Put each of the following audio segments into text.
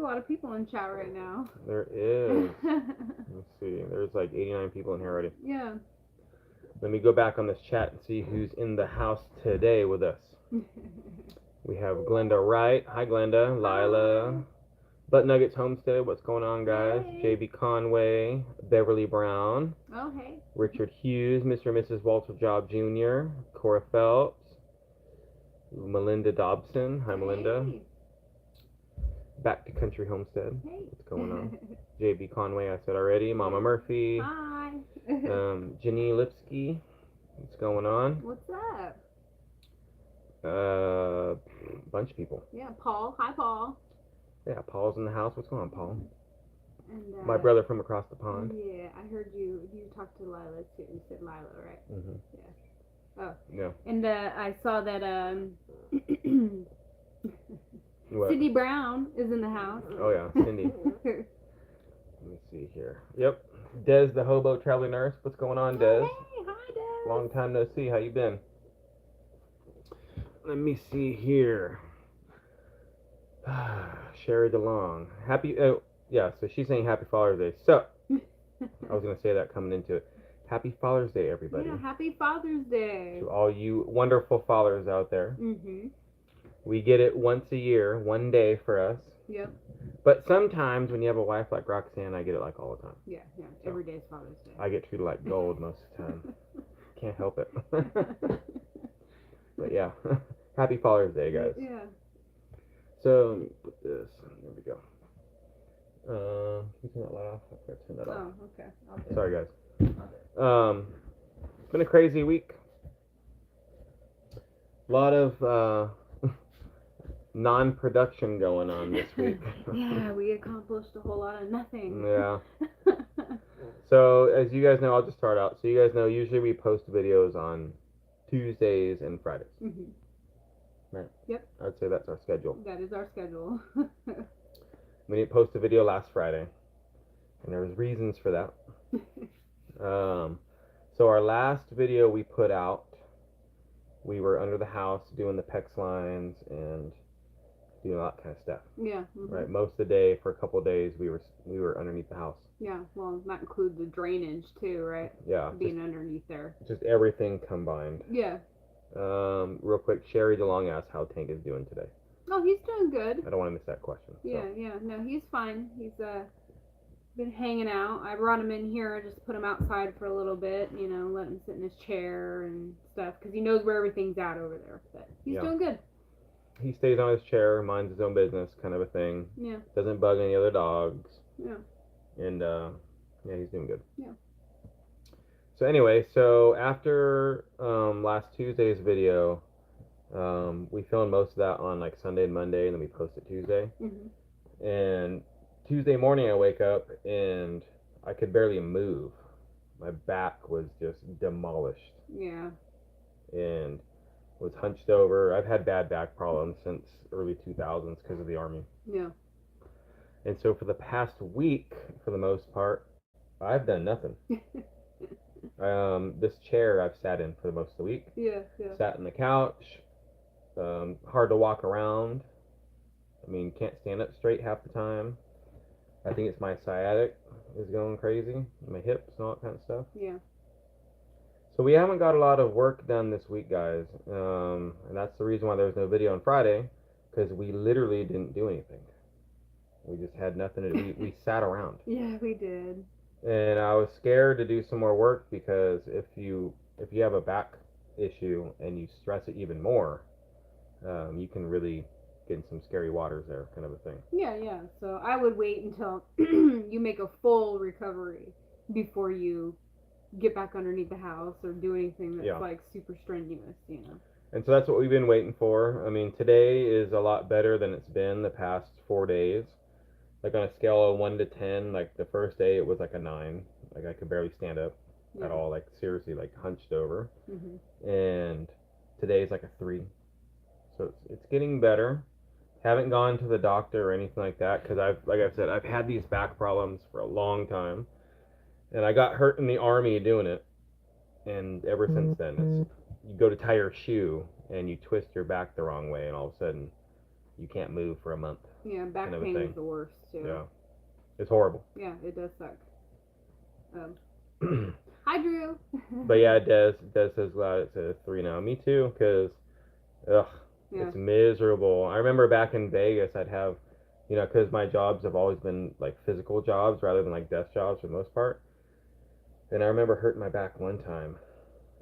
lot of people in chat right now. There is. Let's see. There's like 89 people in here already. Yeah. Let me go back on this chat and see who's in the house today with us. We have Glenda Wright. Hi, Glenda. Lila. Butt Nuggets Homestead. What's going on, guys? Hey. JB Conway. Beverly Brown. Oh, hey. Richard Hughes. Mr. and Mrs. Walter Job Jr. Cora Phelps. Melinda Dobson. Hi, Melinda. Hey. Back to Country Homestead. Hey. What's going on? JB Conway, I said already. Mama Murphy. Hi. Jenny Lipsky. What's going on? What's up? Bunch of people. Yeah, Paul. Hi, Paul. Yeah, Paul's in the house. What's going on, Paul? And My brother from across the pond. Yeah, I heard you talked to Lila too. You said Lila, right? Mm-hmm. Yeah. Oh. Yeah. And I saw that What? Cindy Brown is in the house. Oh yeah, Cindy. Let me see here. Yep. Des, the hobo traveling nurse. What's going on, Des? Hey, hi, Des. Long time no see. How you been? Let me see here. Sherry DeLong. Happy. Oh, yeah. So she's saying Happy Father's Day. So I was gonna say that coming into it. Happy Father's Day, everybody. Yeah, Happy Father's Day. To all you wonderful fathers out there. Mhm. We get it once a year, one day for us. Yep. But sometimes when you have a wife like Roxanne, I get it like all the time. Yeah. So every day is Father's Day. I get treated like gold most of the time. Can't help it. But yeah, Happy Father's Day, guys. Yeah. So let me put this. There we go. Can you turn that light off? I forgot to turn that off. Oh, okay. I'll do Sorry, guys. It's been a crazy week. A lot of non-production going on this week. Yeah, we accomplished a whole lot of nothing. Yeah. So as you guys know, I'll just start out. So you guys know, usually we post videos on Tuesdays and Fridays. Mhm. Right. Yep. I would say that's our schedule. That is our schedule. We didn't post a video last Friday, and there was reasons for that. So our last video we put out, we were under the house doing the PEX lines and doing all that kind of stuff. Yeah. Mhm. Right. Most of the day, for a couple of days, we were underneath the house. Yeah. Well, that includes the drainage too, right? Yeah. Being underneath there. Just everything combined. Yeah. Real quick, Sherry DeLong asked how Tank is doing today. Oh, he's doing good. I don't want to miss that question. So. Yeah. No, he's fine. He's been hanging out. I brought him in here. I just put him outside for a little bit, let him sit in his chair and stuff, because he knows where everything's at over there. But he's doing good. He stays on his chair, minds his own business, kind of a thing. Yeah. Doesn't bug any other dogs. Yeah. And he's doing good. Yeah. So anyway, after last Tuesday's video, we filmed most of that on like Sunday and Monday, and then we posted Tuesday. Mm-hmm. And Tuesday morning, I wake up and I could barely move. My back was just demolished. Yeah. And was hunched over. I've had bad back problems since early 2000s because of the Army. Yeah. And so for the past week, for the most part, I've done nothing. This chair I've sat in for the most of the week. Yeah. Sat on the couch. Hard to walk around. I mean, can't stand up straight half the time. I think it's my sciatic is going crazy. My hips and all that kind of stuff. Yeah. So we haven't got a lot of work done this week, guys. And that's the reason why there was no video on Friday, because we literally didn't do anything. We just had nothing to do. We sat around. Yeah, we did. And I was scared to do some more work, because if you have a back issue and you stress it even more, you can really get in some scary waters there, kind of a thing. Yeah. So I would wait until you make a full recovery before you get back underneath the house or do anything that's like super strenuous, And so that's what we've been waiting for. I mean, today is a lot better than it's been the past 4 days. Like on a scale of 1 to 10, like the first day it was like a 9. Like I could barely stand up at all, like seriously, like hunched over. Mm-hmm. And today's like a 3. So it's getting better. Haven't gone to the doctor or anything like that, because I've had these back problems for a long time. And I got hurt in the Army doing it. And ever since then, you go to tie your shoe and you twist your back the wrong way, and all of a sudden you can't move for a month. Yeah, back kind of a pain thing. is the worst too. Yeah, it's horrible. Yeah, it does suck. Hi, Drew. But yeah, Des says glad it's a 3 now. Me too, because ugh, Yeah. it's miserable. I remember back in Vegas, I'd have, because my jobs have always been like physical jobs rather than like desk jobs for the most part. And I remember hurting my back one time,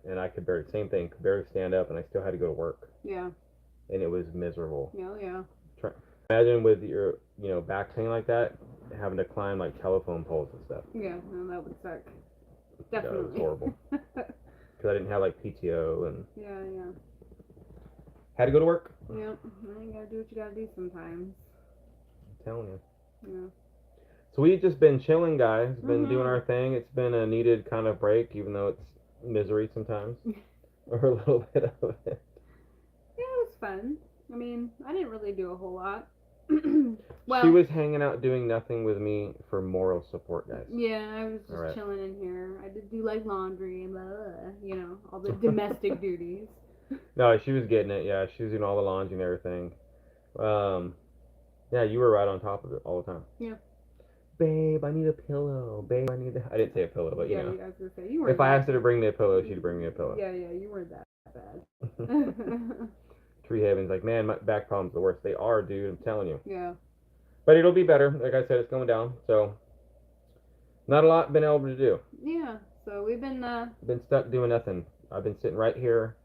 and I could barely, same thing, could barely stand up, and I still had to go to work. Yeah. And it was miserable. Yeah. Imagine with your, back pain like that, having to climb like telephone poles and stuff. Yeah, no, that would suck. Yeah, Definitely. it was horrible. Because I didn't have like PTO and Yeah. had to go to work. Yep. You gotta do what you gotta do sometimes. I'm telling you. Yeah. So we've just been chilling, guys. Been doing our thing. It's been a needed kind of break, even though it's misery sometimes, or a little bit of it. Yeah, it was fun. I mean, I didn't really do a whole lot. Well, she was hanging out doing nothing with me for moral support, guys. Yeah, I was just chilling in here. I did do like laundry and all the domestic duties. No, she was getting it. Yeah, she was doing all the laundry and everything. Yeah, you were right on top of it all the time. Yeah. Babe, I need a pillow. Babe, I need I didn't say a pillow, but I was gonna say, you weren't if I asked her to bring me a pillow, she'd bring me a pillow. Yeah, you weren't that bad. Tree Haven's like, man, my back problems are the worst. They are, dude. I'm telling you. Yeah. But it'll be better. Like I said, it's going down. So, not a lot been able to do. Yeah. So we've been stuck doing nothing. I've been sitting right here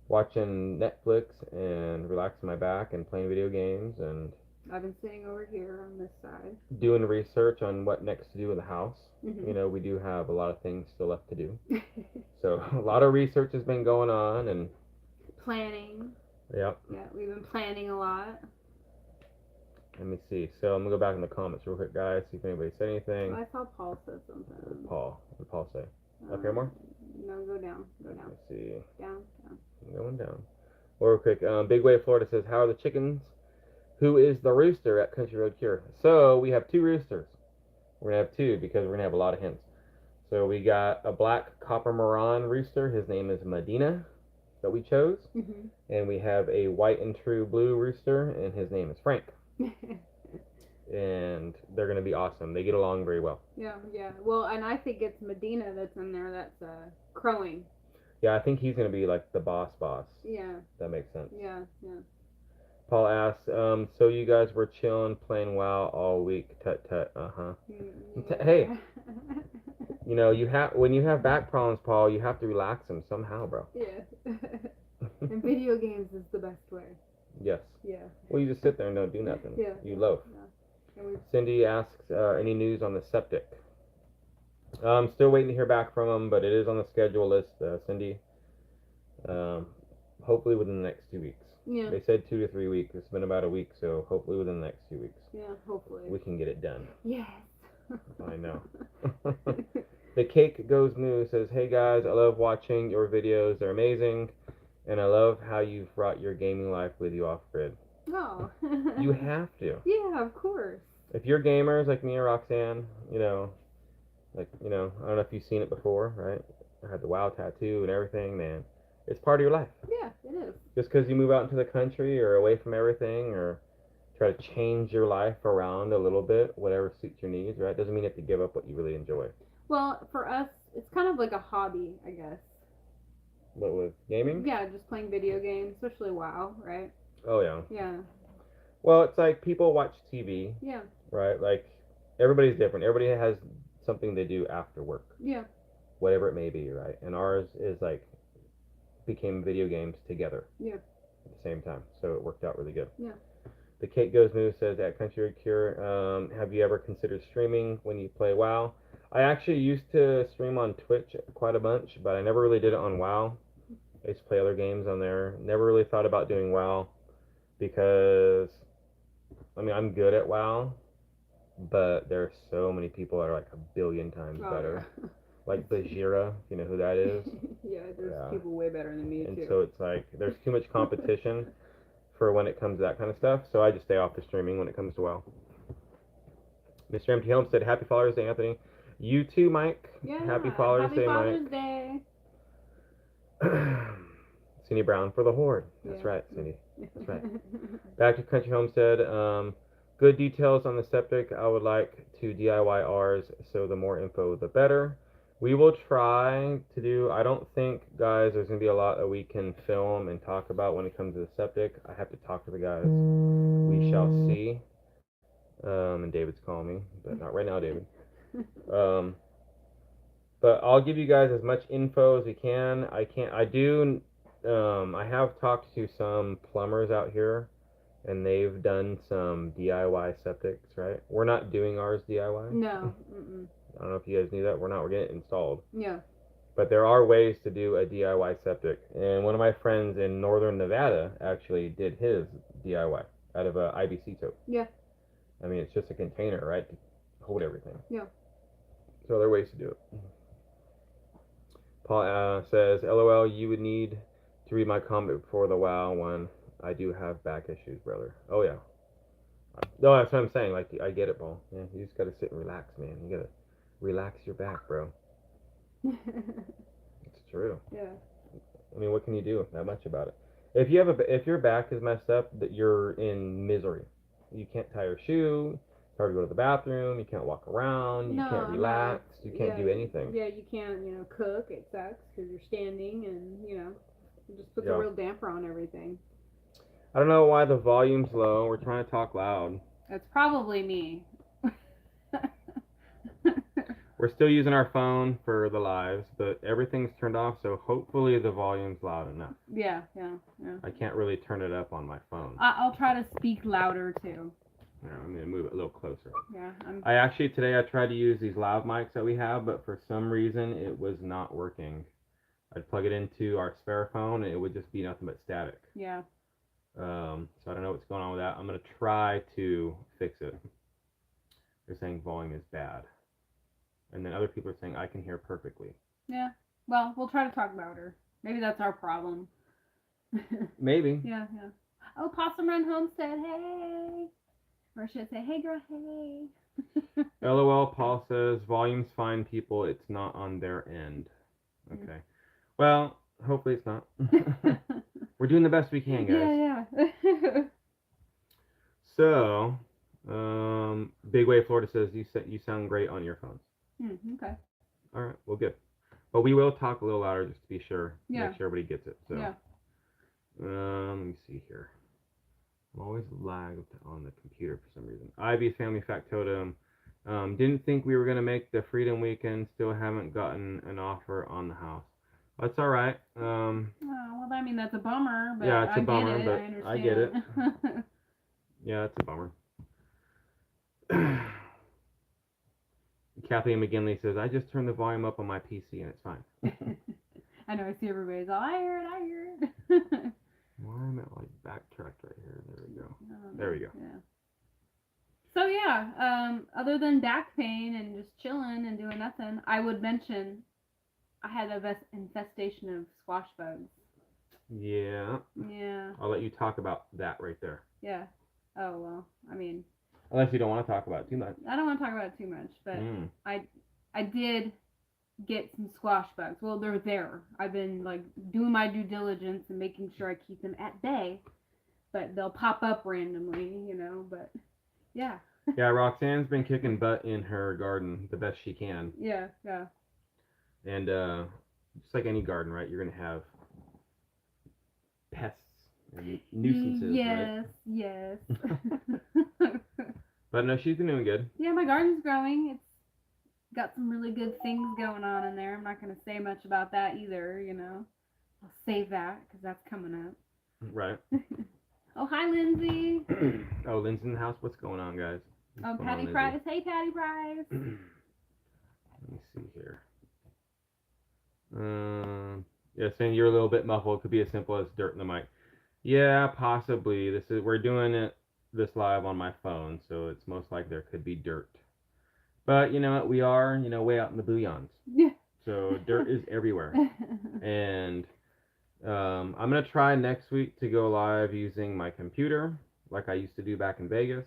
watching Netflix and relaxing my back and playing video games, and I've been sitting over here on this side doing research on what next to do in the house. Mm-hmm. We do have a lot of things still left to do. So a lot of research has been going on and planning. Yep. Yeah, we've been planning a lot. Let me see. So I'm gonna go back in the comments real quick, guys. See if anybody said anything. I saw Paul said something. Paul. What did Paul say? Up here more? No, go down. Go down. Let's see. Down. I'm going down. Real quick. Big Wave Florida says, how are the chickens? Who is the rooster at Country Road Cure? So we have 2 roosters. We're gonna have 2 because we're gonna have a lot of hens. So we got a black copper Moran rooster. His name is Medina, that we chose. Mm-hmm. And we have a white and true blue rooster, and his name is Frank. And they're gonna be awesome. They get along very well. Yeah. Well, and I think it's Medina that's in there that's crowing. Yeah, I think he's gonna be like the boss. Yeah. That makes sense. Yeah. Paul asks, so you guys were chilling, playing WoW all week? Tut. Uh-huh. Yeah. Hey, when you have back problems, Paul, you have to relax them somehow, bro. Yeah. And video games is the best way. Yes. Yeah. Well, you just sit there and don't do nothing. Yeah. You loaf. Yeah. Cindy asks, any news on the septic? I'm still waiting to hear back from them, but it is on the schedule list, Cindy. Hopefully within the next 2 weeks. Yeah. They said 2 to 3 weeks. It's been about a week, so hopefully within the next 2 weeks. Yeah, hopefully. We can get it done. Yes. I know. The Cake Goes Moo says, hey guys, I love watching your videos. They're amazing. And I love how you've brought your gaming life with you off-grid. Oh. You have to. Yeah, of course. If you're gamers like me or Roxanne, I don't know if you've seen it before, right? I had the WoW tattoo and everything, man. It's part of your life. Yeah, it is. Just because you move out into the country or away from everything or try to change your life around a little bit, whatever suits your needs, right? Doesn't mean you have to give up what you really enjoy. Well, for us, it's kind of like a hobby, I guess. What, with gaming? Yeah, just playing video games, especially WoW, right? Oh, yeah. Yeah. Well, it's like people watch TV. Yeah. Right? Like, everybody's different. Everybody has something they do after work. Yeah. Whatever it may be, right? And ours is like, became video games together. Yeah. At the same time. So it worked out really good. Yeah. The Cake Goes Moo says, at Country Road Cure, have you ever considered streaming when you play WoW? I actually used to stream on Twitch quite a bunch, but I never really did it on WoW. I used to play other games on there. Never really thought about doing WoW because, I'm good at WoW, but there are so many people that are like a billion times better. Yeah. Like Bajira, if you know who that is. Yeah, there's people way better than me, and too. So it's like, there's too much competition for when it comes to that kind of stuff, so I just stay off the streaming when it comes to WoW. Mr. Empty Helm said, happy Father's Day, Anthony. You too, Mike. Yeah, happy Father's Day, Father's Mike. Day. Cindy Brown for the Horde. That's right, Cindy. That's right. Back to Country Homestead. Good details on the septic. I would like to DIY ours, so the more info, the better. We will try to do, I don't think, guys, there's going to be a lot that we can film and talk about when it comes to the septic. I have to talk to the guys. We shall see. And David's calling me, but not right now, David. But I'll give you guys as much info as we can. I have talked to some plumbers out here, and they've done some DIY septics, right? We're not doing ours DIY. No. I don't know if you guys knew that. We're not. We're getting it installed. Yeah. But there are ways to do a DIY septic. And one of my friends in northern Nevada actually did his DIY out of a IBC tote. Yeah. I mean, it's just a container, right, to hold everything. Yeah. So there are ways to do it. Paul says, LOL, you would need to read my comment before the WoW one. I do have back issues, brother. Oh, yeah. No, that's what I'm saying. Like, I get it, Paul. Yeah, you just gotta sit and relax, man. You gotta relax your back, bro. It's true. Yeah. I mean, what can you do? Not much about it. If your back is messed up, that you're in misery. You can't tie your shoe. It's hard to go to the bathroom. You can't walk around. You can't relax. You can't do anything. Yeah, you can't, cook. It sucks because you're standing and, it just puts a real damper on everything. I don't know why the volume's low. We're trying to talk loud. That's probably me. We're still using our phone for the lives, but everything's turned off, so hopefully the volume's loud enough. Yeah. I can't really turn it up on my phone. I'll try to speak louder, too. Yeah, I'm going to move it a little closer. Yeah. Today I tried to use these lav mics that we have, but for some reason it was not working. I'd plug it into our spare phone, and it would just be nothing but static. Yeah. So I don't know what's going on with that. I'm going to try to fix it. They're saying volume is bad. And then other people are saying I can hear perfectly. Yeah. Well, we'll try to talk louder. Maybe that's our problem. Maybe. Yeah. Oh, Possum Run Home said, hey. Or should I say, hey, girl, hey. LOL, Paul says, volume's fine, people. It's not on their end. Okay. Well, hopefully it's not. We're doing the best we can, guys. Yeah. So, Big Wave Florida says, you sound great on your phones. Okay. All right, well, good. But we will talk a little louder just to be sure. Yeah. Make sure everybody gets it. So, yeah. Let me see here. I'm always lagged on the computer for some reason. Ivy's Family Factotum. Didn't think we were going to make the Freedom Weekend. Still haven't gotten an offer on the house. That's all right. Well, I mean, that's a bummer. But yeah, it's a bummer, get it. but I get it. Yeah, it's a bummer. Kathleen McGinley says, I just turned the volume up on my PC and it's fine. I know, I see everybody's all, I hear it. Why am I like backtracked right here? There we go. There we go. Yeah. So yeah, other than back pain and just chilling and doing nothing, I would mention I had a infestation of squash bugs. Yeah. Yeah. I'll let you talk about that right there. Yeah. Oh, well, I mean. Unless you don't want to talk about it too much. I don't want to talk about it too much, but I did get some squash bugs. Well, they're there. I've been like doing my due diligence and making sure I keep them at bay, but they'll pop up randomly, but yeah. Yeah, Roxanne's been kicking butt in her garden the best she can. Yeah. And just like any garden, right? You're going to have pests and nuisances, right? Yes. But no, she's been doing good. Yeah, my garden's growing. It's got some really good things going on in there. I'm not going to say much about that either, I'll save that because that's coming up. Right. Oh, hi, Lindsay. Oh, Lindsay's in the house. What's going on, guys? Patty Price. Hey, Patty Price. Let me see here. Yeah, saying you're a little bit muffled. Could be as simple as dirt in the mic. Yeah, possibly. We're doing this live on my phone, so it's most likely there could be dirt. But you know what? We are, way out in the bouillons. Yeah. So dirt is everywhere. And I'm gonna try next week to go live using my computer, like I used to do back in Vegas,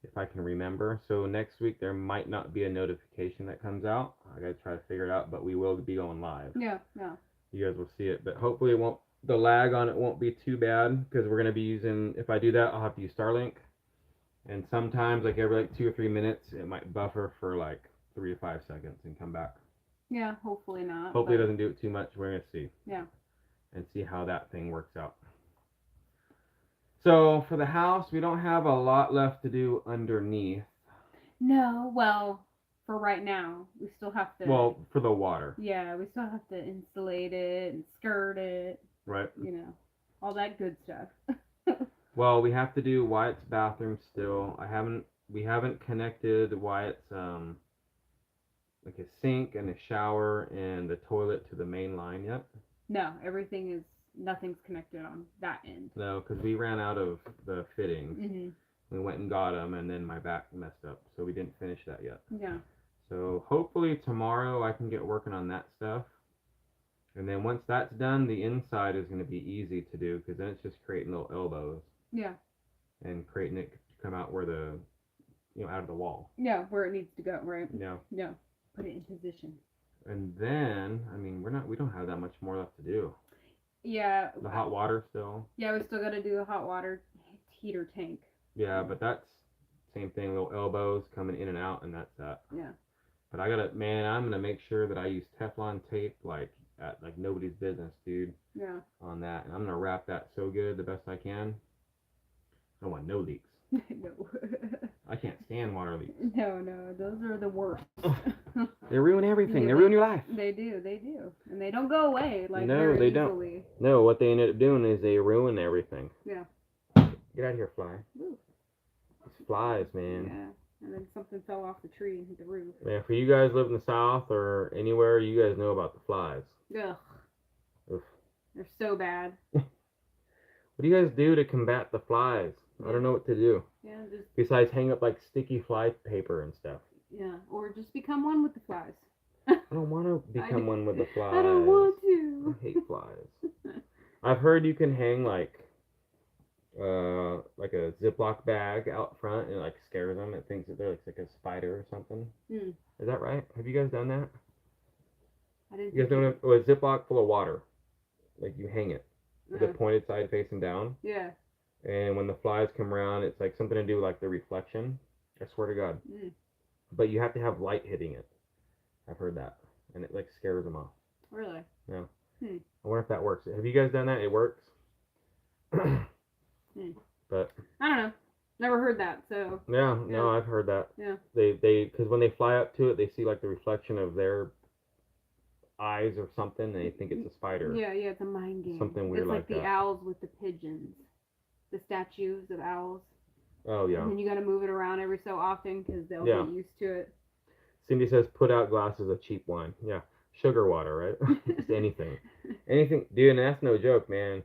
if I can remember. So next week there might not be a notification that comes out. I gotta try to figure it out, but we will be going live. Yeah. You guys will see it, but hopefully the lag on it won't be too bad, because we're going to be using, if I do that, I'll have to use Starlink. And sometimes, like every like 2 or 3 minutes, it might buffer for like 3 to 5 seconds and come back. Yeah, hopefully not. Hopefully, it but doesn't do it too much. We're gonna see. Yeah. And see how that thing works out. So for the house, we don't have a lot left to do underneath. No, well, for right now, we still have to. Well, for the water. Yeah, we still have to insulate it and skirt it. Right. You know, all that good stuff. Well, we have to do Wyatt's bathroom still. We haven't connected Wyatt's like a sink and a shower and the toilet to the main line yet. No, nothing's connected on that end. No, because we ran out of the fittings. Mm-hmm. We went and got them, and then my back messed up, so we didn't finish that yet. Yeah. So hopefully tomorrow I can get working on that stuff. And then once that's done, the inside is going to be easy to do, because then it's just creating little elbows. Yeah. And creating it to come out where out of the wall. Yeah, where it needs to go, right? Yeah. Yeah. Put it in position. And then, we don't have that much more left to do. Yeah. The hot water still. Yeah, we still got to do the hot water heater tank. Yeah, but that's same thing, little elbows coming in and out, and that's that. Yeah. But I'm gonna make sure that I use Teflon tape like nobody's business, dude. Yeah. On that, and I'm gonna wrap that so good the best I can. I don't want no leaks. No. I can't stand water leaks. No, those are the worst. They ruin everything. Yeah, they ruin your life. They do, and they don't go away No, very they easily. don't. No, what they ended up doing is they ruin everything. Yeah. Get out of here, fly. Ooh. It's flies, man. Yeah, and then something fell off the tree and hit the roof. Man, for you guys live in the South or anywhere, you guys know about the flies. Ugh. Oof. They're so bad. What do you guys do to combat the flies? I don't know what to do. Yeah, besides hang up like sticky fly paper and stuff. Yeah, or just become one with the flies. I don't want to become one with the flies. I don't want to. I hate flies. I've heard you can hang like a Ziploc bag out front and it like scares them. It thinks that they're like a spider or something. Mm. Is that right? Have you guys done that? I didn't. You guys know a Ziploc full of water? Like you hang it with the Uh-huh. pointed side facing down. Yeah. And when the flies come around, it's like something to do with like the reflection. I swear to God. Mm. But you have to have light hitting it. I've heard that. And it like scares them off. Really? Yeah. Hmm. I wonder if that works. Have you guys done that? It works. But I don't know. Never heard that. So. yeah, no, I've heard that. Yeah. They because when they fly up to it, they see like the reflection of their eyes or something, and they think it's a spider. Yeah, it's a mind game. Something weird it's like like the that. owls with the pigeons, the statues of owls. Oh yeah. And then you got to move it around every so often because they'll Yeah. get used to it. Cindy says, put out glasses of cheap wine. Yeah, sugar water, right? Just anything, dude. And that's no joke, man.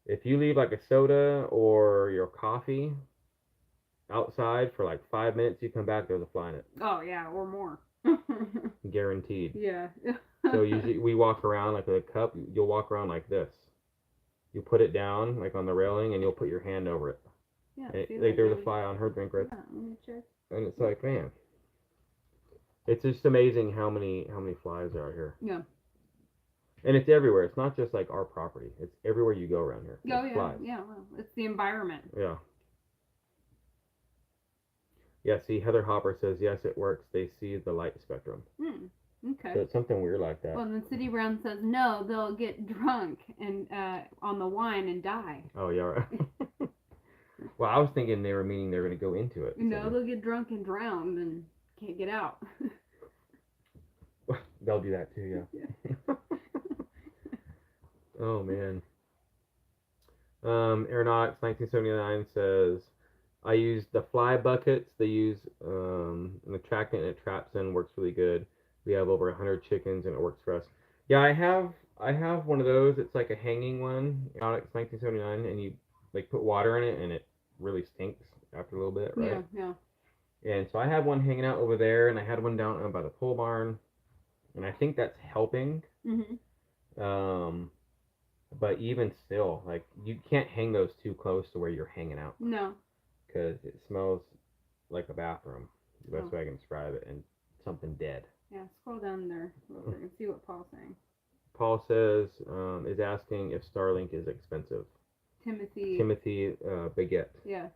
If you leave like a soda or your coffee outside for like 5 minutes, you come back, there's a fly in it. Oh yeah, or more. Guaranteed. Yeah. So usually we walk around like with a cup. You'll walk around like this. You put it down like on the railing, and you'll put your hand over it. Yeah. And see, like there's a maybe- fly on her drink right. Yeah, let me check. And it's like, man, it's just amazing how many flies there are here. Yeah. And it's everywhere. It's not just like our property. It's everywhere you go around here. Oh There's yeah. flies. Yeah. Well, it's the environment. Yeah. Yeah. See, Heather Hopper says yes, it works. They see the light spectrum. Okay. So it's something weird like that. Well, then City Brown says no, they'll get drunk and on the wine and die. Oh yeah. Right. Well, I was thinking they were meaning they were going to go into it. No, they'll get drunk and drowned and can't get out. They'll do that too, yeah. Oh man. Aeronautics 1979 says, I use the fly buckets they use an attractant and it traps in, works really good. We have over 100 chickens and it works for us. Yeah, I have one of those. It's like a hanging one. Aeronautics 1979, and you like put water in it and it really stinks after a little bit, right? Yeah. And so I have one hanging out over there, and I had one down by the pole barn, and I think that's helping. Mhm. But even still, like you can't hang those too close to where you're hanging out. No. Because it smells like a bathroom. The best way I can describe it, and something dead. Yeah, scroll down there real quick and see what Paul's saying. Paul says is asking if Starlink is expensive. Timothy Baguette. Yeah.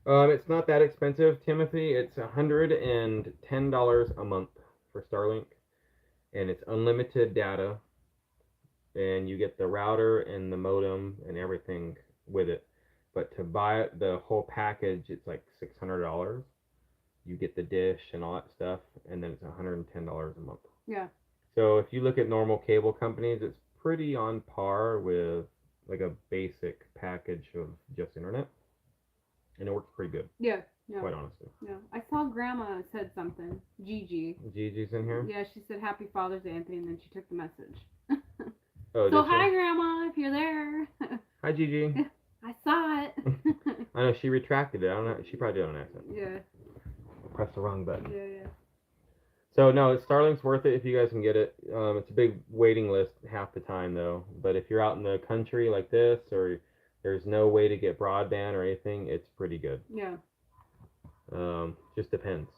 It's not that expensive, Timothy. It's $110 a month for Starlink, and it's unlimited data, and you get the router and the modem and everything with it. But to buy it, the whole package, it's like $600. You get the dish and all that stuff, and then it's $110 a month. Yeah. So if you look at normal cable companies, it's pretty on par with like a basic package of just internet, and it works pretty good. Yeah. Yeah. Quite honestly. Yeah. I saw Grandma said something. Gigi. Gigi's in here. Yeah, she said Happy Father's Day, Anthony, and then she took the message. Oh, So did she? hi, Grandma, if you're there. Hi, Gigi. I saw it. I know she retracted it. I don't know. She probably did it on accident. Yeah. Pressed the wrong button. Yeah. So no, Starlink's worth it if you guys can get it. It's a big waiting list half the time though. But if you're out in the country like this, or there's no way to get broadband or anything, it's pretty good. Yeah. Just depends.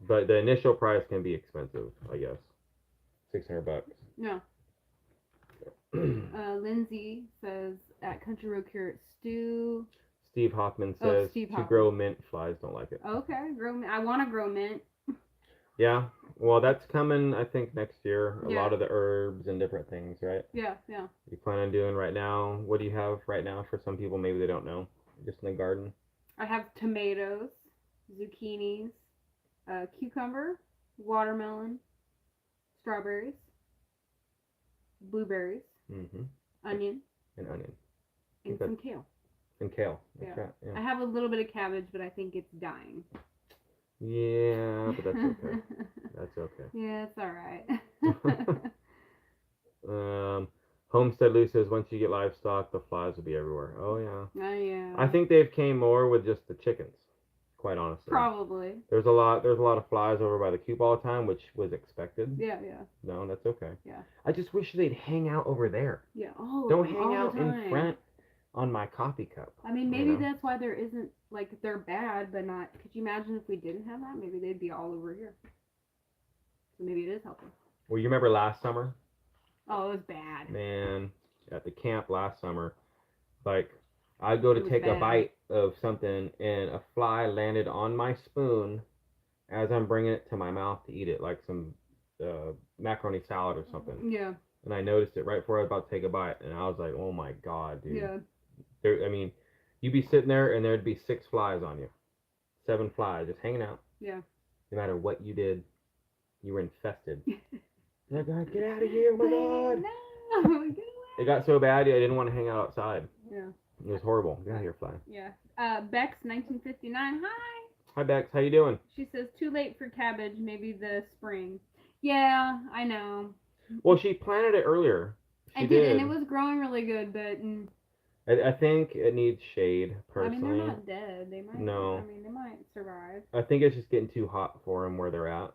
But the initial price can be expensive, I guess. $600. Yeah. Lindsay says at Country Road Cure, stew. Steve Hoffman says Steve to Hoffman. grow mint, flies don't like it. Okay, grow mint. I want to grow mint. Yeah, well, that's coming, I think, next year. A Yeah. lot of the herbs and different things, right? Yeah. You plan on doing right now? What do you have right now? For some people, maybe they don't know. Just in the garden. I have tomatoes, zucchinis, cucumber, watermelon, strawberries, blueberries, Mm-hmm. onion, And onion. and some kale. And kale. That's Yeah. right. Yeah. I have a little bit of cabbage, but I think it's dying. Yeah, but that's okay. That's okay. Yeah, it's all right. Homestead Lou says once you get livestock, the flies will be everywhere. Oh yeah. Oh yeah. I think they've came more with just the chickens. Quite honestly. Probably. There's a lot of flies over by the coop all the time, which was expected. Yeah. No, that's okay. Yeah. I just wish they'd hang out over there. Yeah. Oh. Don't hang all out the in time. front on my coffee cup. I mean, maybe you know? that's why there isn't, like, they're bad, but not. Could you imagine if we didn't have that? Maybe they'd be all over here. So maybe it is helping. Well, you remember last summer? Oh, it was bad. Man, at the camp last summer, like, I'd go to It was take a bad. bite of something, and a fly landed on my spoon as I'm bringing it to my mouth to eat it, like some macaroni salad or something. Yeah. And I noticed it right before I was about to take a bite, and I was like, oh my god, dude. Yeah. I mean, you'd be sitting there, and there'd be 6 flies on you. 7 flies just hanging out. Yeah. No matter what you did, you were infested. Oh god, get out of here, oh my god. No, get away. It got so bad, I didn't want to hang out outside. Yeah. It was horrible. Get out of here, fly. Yeah. Bex 1959. Hi. Hi, Bex. How you doing? She says too late for cabbage. Maybe the spring. Yeah, I know. Well, she planted it earlier. I did, and it was growing really good, but I think it needs shade, I personally. mean, they're not dead. They might. No. I mean, they might survive. I think it's just getting too hot for them where they're at.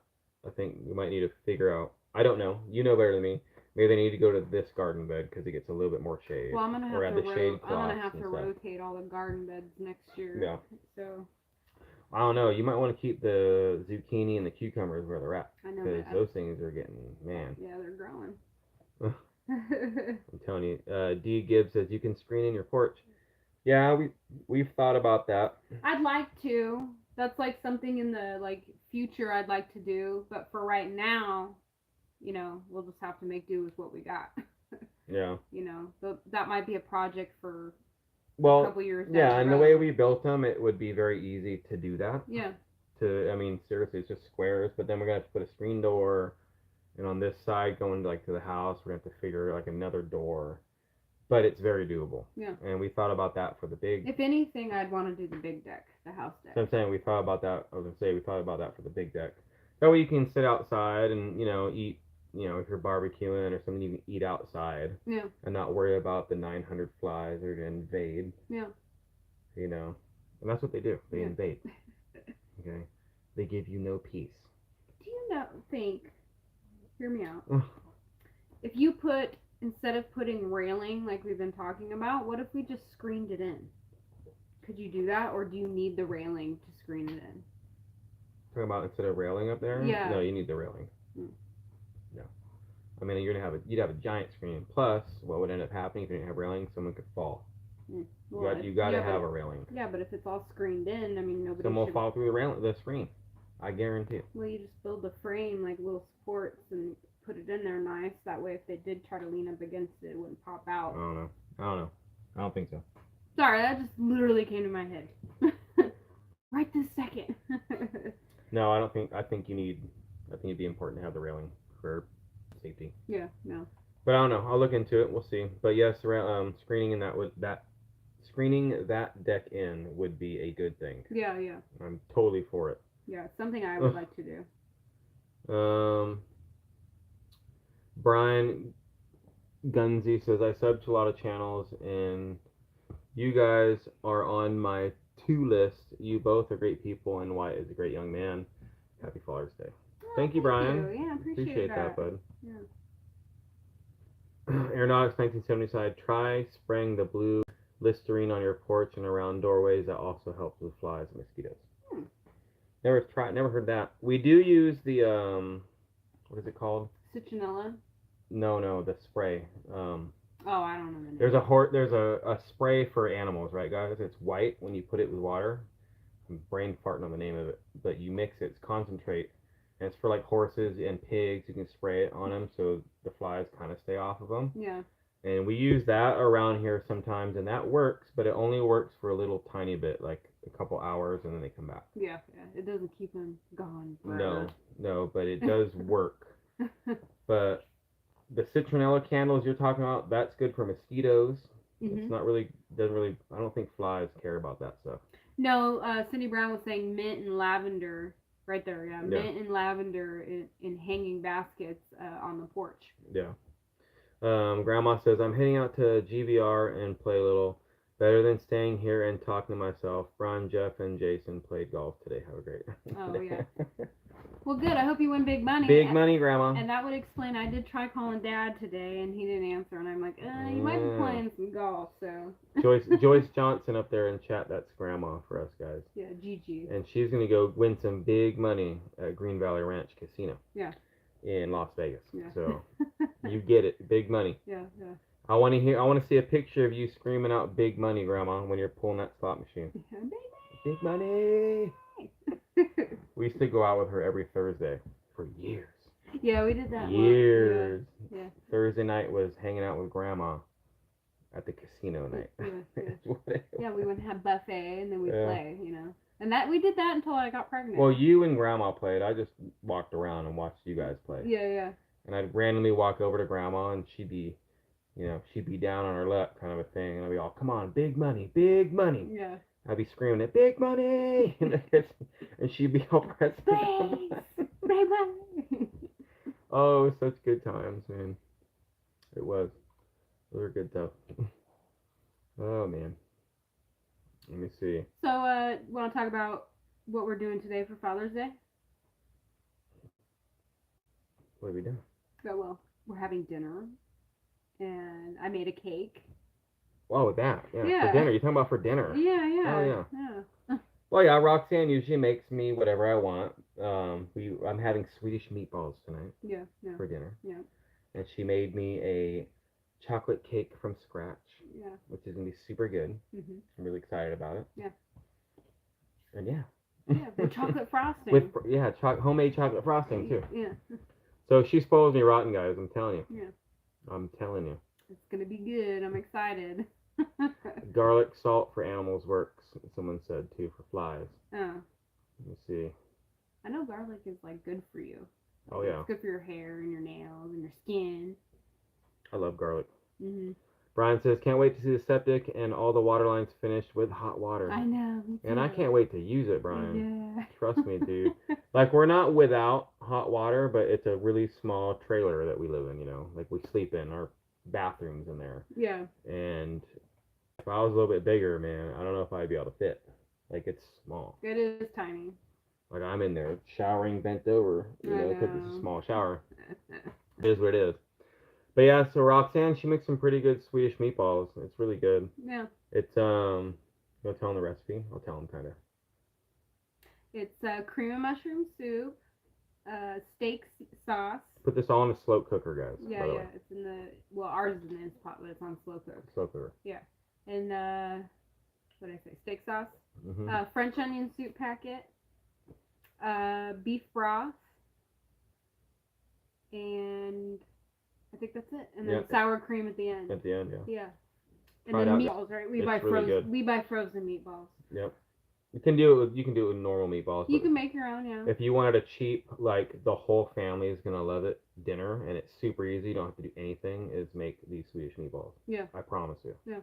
I think we might need to figure out. I don't know. You know better than me. Maybe they need to go to this garden bed because it gets a little bit more shade. Well, I'm gonna have or add to the shade I'm gonna cloths have and to stuff. rotate all the garden beds next year. Yeah. So I don't know. You might want to keep the zucchini and the cucumbers where they're at. I know Because that. those things are getting, man. Yeah, they're growing. I'm telling you. D. Gibbs says you can screen in your porch. Yeah, we've thought about that. I'd like to. That's like something in the future I'd like to do, but for right now, we'll just have to make do with what we got. Yeah. That might be a project for Well, a couple years down yeah, the and the road. way we built them, it would be very easy to do that. Yeah. I mean, seriously, it's just squares, but then we're gonna have to put a screen door, and on this side going to the house, we're gonna have to figure another door. But it's very doable. Yeah. And we thought about that for the big. If anything, I'd want to do the big deck, the house deck. So I'm saying we thought about that. I was gonna say we thought about that for the big deck. That way you can sit outside and eat. If you're barbecuing or something, you can eat outside. Yeah. And not worry about the 900 flies that are gonna invade. Yeah. And that's what they do. They Yeah. invade. Okay. They give you no peace. Do you think? Hear me out. If you instead of putting railing like we've been talking about, what if we just screened it in? Could you do that, or do you need the railing to screen it in? Talking about instead of railing up there? Yeah. No, you need the railing. Mm. No. I mean, you'd have a giant screen. Plus, what would end up happening if you didn't have railing? Someone could fall. Well, You got to yeah, have but, a railing. Yeah, but if it's all screened in, I mean, nobody Someone will should. fall through the screen. I guarantee it. Well, you just build the frame like little supports and put it in there nice. That way, if they did try to lean up against it, it wouldn't pop out. I don't know. I don't think so. Sorry, that just literally came to my head. Right this second. No, I don't think. I think it'd be important to have the railing for safety. Yeah, no. But I don't know. I'll look into it. We'll see. But yes, screening that deck in would be a good thing. Yeah, yeah. I'm totally for it. Yeah, it's something I would like to do. Brian Gunzy says I sub to a lot of channels and you guys are on my to list. You both are great people and Wyatt is a great young man. Happy Father's Day. Thank you, Brian. Yeah, Appreciate that, bud. Yeah. Aeronautics 1970 try spraying the blue Listerine on your porch and around doorways. That also helps with flies and mosquitoes. Never heard that. We do use the what is it called? Citronella. No, the spray. Oh, I don't know the name. There's a spray for animals, right, guys? It's white when you put it with water. I'm brain farting on the name of it, but you mix it. It's concentrate, and it's for like horses and pigs. You can spray it on them so the flies kind of stay off of them. Yeah. And we use that around here sometimes, and that works, but it only works for a little tiny bit, like a couple hours, and then they come back. Yeah. It doesn't keep them gone forever. No, but it does work. But the citronella candles you're talking about, that's good for mosquitoes. It's not really, I don't think flies care about that stuff. No, Cindy Brown was saying mint and lavender, right there, yeah. Mint and lavender in hanging baskets on the porch. Yeah. Grandma says, I'm heading out to GVR and play a little. Better than staying here and talking to myself. Brian, Jeff, and Jason played golf today. Have a great Oh, yeah. Well, good. I hope you win big money. Big money, Grandma. And that would explain, I did try calling Dad today, and he didn't answer. And I'm like, you might be playing some golf, so. Joyce Johnson up there in chat, that's Grandma for us guys. Yeah, Gigi. And she's going to go win some big money at Green Valley Ranch Casino. Yeah. In Las Vegas. Yeah. So, you get it. Big money. Yeah. I want to see a picture of you screaming out big money, Grandma, when you're pulling that slot machine. Big money! We used to go out with her every Thursday for years. Yeah, we did that. Years. Yeah. Thursday night was hanging out with Grandma at the casino night. Yeah, we went and have buffet and then we'd play, And that we did that until I got pregnant. Well, you and Grandma played. I just walked around and watched you guys play. Yeah. And I'd randomly walk over to Grandma and she'd be down on her luck kind of a thing. And I'd be all, come on, big money, big money. Yeah. I'd be screaming it, big money! And she'd be all pressed. Big money! Oh, such good times, man. It was. Those were good stuff. Oh, man. Let me see. So, want to talk about what we're doing today for Father's Day? What are we doing? So, well, we're having dinner, and I made a cake. Oh, that. Yeah. For dinner. You're talking about for dinner. Yeah. Oh, yeah. Well, yeah, Roxanne usually makes me whatever I want. I'm having Swedish meatballs tonight. Yeah. For dinner. Yeah. And she made me a chocolate cake from scratch. Yeah. Which is going to be super good. Mm-hmm. I'm really excited about it. Yeah. And yeah. Yeah, with chocolate frosting. Homemade chocolate frosting, too. Yeah. So she spoils me rotten, guys. I'm telling you. Yeah. I'm telling you. It's going to be good. I'm excited. Garlic salt for animals works, someone said, too, for flies. Oh. Let me see. I know garlic is, good for you. Oh, yeah. It's good for your hair and your nails and your skin. I love garlic. Mm-hmm. Brian says, can't wait to see the septic and all the water lines finished with hot water. I know. And I can't wait to use it, Brian. Yeah. Trust me, dude. We're not without hot water, but it's a really small trailer that we live in, we sleep in. Our bathroom's in there. Yeah. And if I was a little bit bigger, man, I don't know if I'd be able to fit. It's small. It is tiny. I'm in there showering bent over, because it's a small shower. It is what it is. But yeah, so Roxanne, she makes some pretty good Swedish meatballs. It's really good. Yeah. It's, you'll tell them the recipe? I'll tell them, kind of. It's cream of mushroom soup, steak sauce. Put this all in a slow cooker, guys. Yeah. It's in ours is in the Instant Pot, but it's on slow cook. Slow cooker. Yeah. and what did I say? Steak sauce. Mm-hmm. French onion soup packet. Beef broth. And I think that's it. And then sour cream at the end. At the end, yeah. Yeah. And Try then it out. meatballs, right? We buy frozen meatballs. Yep. You can do it with normal meatballs. You can make your own, yeah. If you wanted a cheap, like the whole family is gonna love it, dinner, and it's super easy, you don't have to do anything, is make these Swedish meatballs. Yeah. I promise you. Yeah.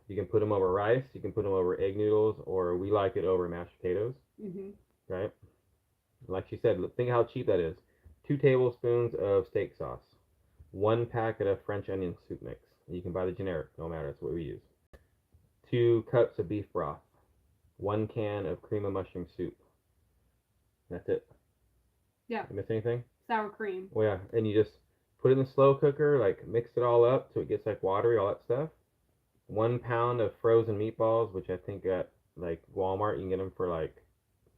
You can put them over rice, you can put them over egg noodles, or we like it over mashed potatoes. Mm-hmm. Right? Like she said, think how cheap that is. 2 tablespoons of steak sauce. 1 packet of French onion soup mix. You can buy the generic, no matter, that's what we use. 2 cups of beef broth. 1 can of cream of mushroom soup. That's it. Yeah. You miss anything? Sour cream. Well, yeah, and you just put it in the slow cooker, like mix it all up so it gets like watery, all that stuff. 1 pound of frozen meatballs, which I think at like Walmart you can get them for like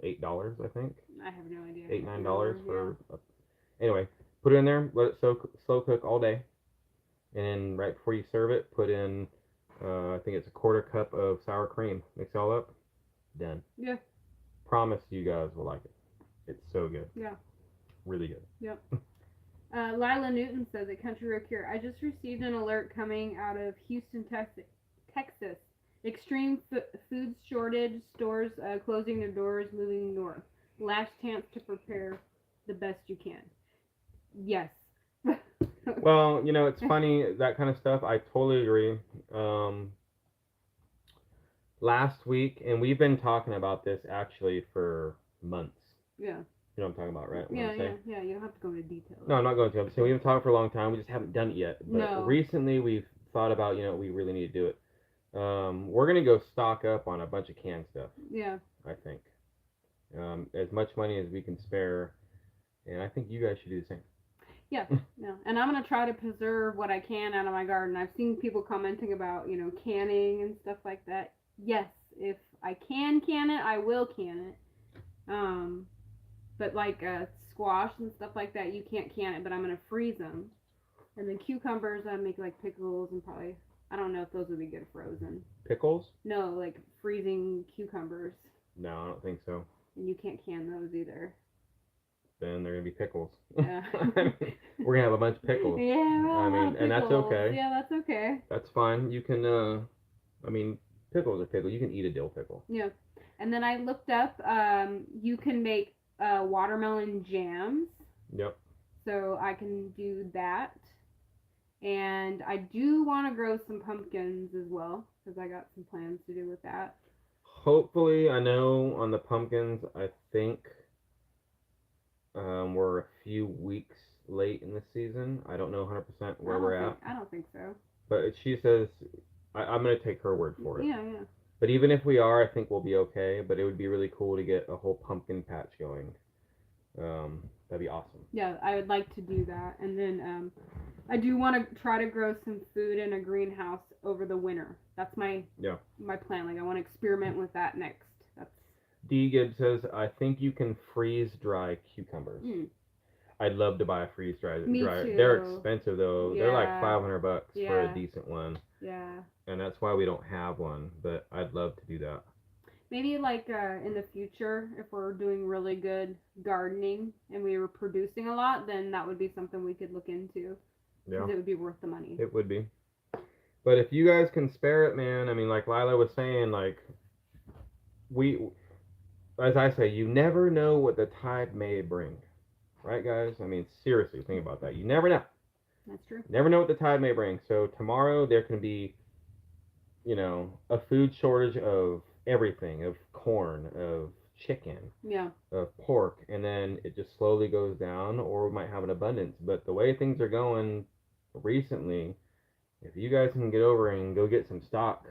$8, I think. I have no idea. $8-9 for. Anyway, put it in there, let it slow cook all day, and then right before you serve it, put in I think it's a 1/4 cup of sour cream. Mix it all up. Done. Yeah. Promise you guys will like it. It's so good. Yeah. Really good. Yep. Lila Newton says at Country Road Cure, I just received an alert coming out of Houston, Texas. Extreme food shortage, stores closing their doors, moving north. Last chance to prepare the best you can. Yes. Well, you know, it's funny, that kind of stuff. I totally agree. Last week, and we've been talking about this actually for months. Yeah. You know what I'm talking about, right? Yeah. You don't have to go into detail. No, I'm not going to. I'm saying we've been talking for a long time. We just haven't done it yet. But recently we've thought about, you know, we really need to do it. We're going to go stock up on a bunch of canned stuff. Yeah. I think. As much money as we can spare. And I think you guys should do the same. Yeah. No. And I'm going to try to preserve what I can out of my garden. I've seen people commenting about, you know, canning and stuff like that. Yes. If I can it, I will can it. But like squash and stuff like that, you can't can it, but I'm going to freeze them. And then cucumbers, I make like pickles and probably, I don't know if those would be good frozen. Pickles? No, like freezing cucumbers. No, I don't think so. And you can't can those either. Then they're going to be pickles. Yeah. We're going to have a bunch of pickles. Yeah, well, I mean, and that's okay. Yeah, that's okay. That's fine. You can, pickles are pickles. You can eat a dill pickle. Yeah. And then I looked up, you can make watermelon jams. Yep. So I can do that. And I do want to grow some pumpkins as well, because I got some plans to do with that. Hopefully, I know on the pumpkins, I think we're a few weeks late in the season. I don't know 100% where we're at. I don't think so. But she says, I'm going to take her word for it. Yeah. But even if we are, I think we'll be okay. But it would be really cool to get a whole pumpkin patch going. That'd be awesome. Yeah, I would like to do that. And then I do want to try to grow some food in a greenhouse over the winter. That's my plan. Like, I want to experiment with that next. D. Gibbs says, I think you can freeze dry cucumbers. I'd love to buy a freeze dry. Me too. They're expensive though. Yeah. They're like $500 for a decent one. Yeah. And that's why we don't have one. But I'd love to do that. Maybe like in the future, if we're doing really good gardening and we were producing a lot, then that would be something we could look into. Yeah. Because it would be worth the money. It would be. But if you guys can spare it, man, I mean, like Lila was saying, like, as I say, you never know what the tide may bring. Right, guys? I mean, seriously, think about that. You never know. That's true. Never know what the tide may bring. So tomorrow there can be, you know, a food shortage of everything, of corn, of chicken, of pork, and then it just slowly goes down, or we might have an abundance. But the way things are going recently, if you guys can get over and go get some stock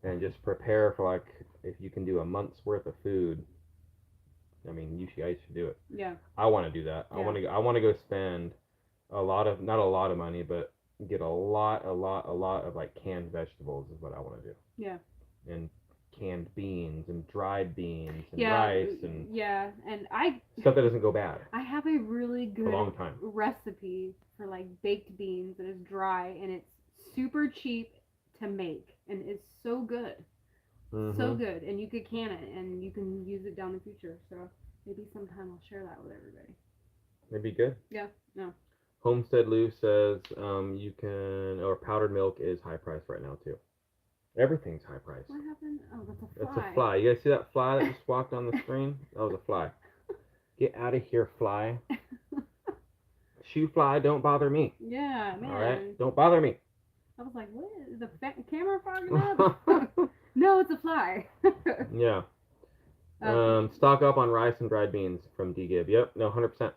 and just prepare for, like, if you can do a month's worth of food, I mean, you guys should do it. Yeah. I want to do that. Yeah. I want to go spend not a lot of money, but get a lot of like canned vegetables is what I want to do. Yeah. And canned beans and dried beans and rice and stuff that doesn't go bad. I have a really good recipe for like baked beans that is dry and it's super cheap to make, and it's so good. Mm-hmm. So good, and you could can it, and you can use it down the future. So maybe sometime I'll share that with everybody. It'd be good. Yeah, no. Homestead Lou says you can, or powdered milk is high price right now too. Everything's high price. What happened? Oh, that's a fly. That's a fly. You guys see that fly that just walked on the screen? That was a fly. Get out of here, fly. Shoo fly, don't bother me. Yeah, man. All right, don't bother me. I was like, what? Is the camera fogging up? No, it's a fly. Yeah. Stock up on rice and dried beans from D-Gib. Yep, no, 100%.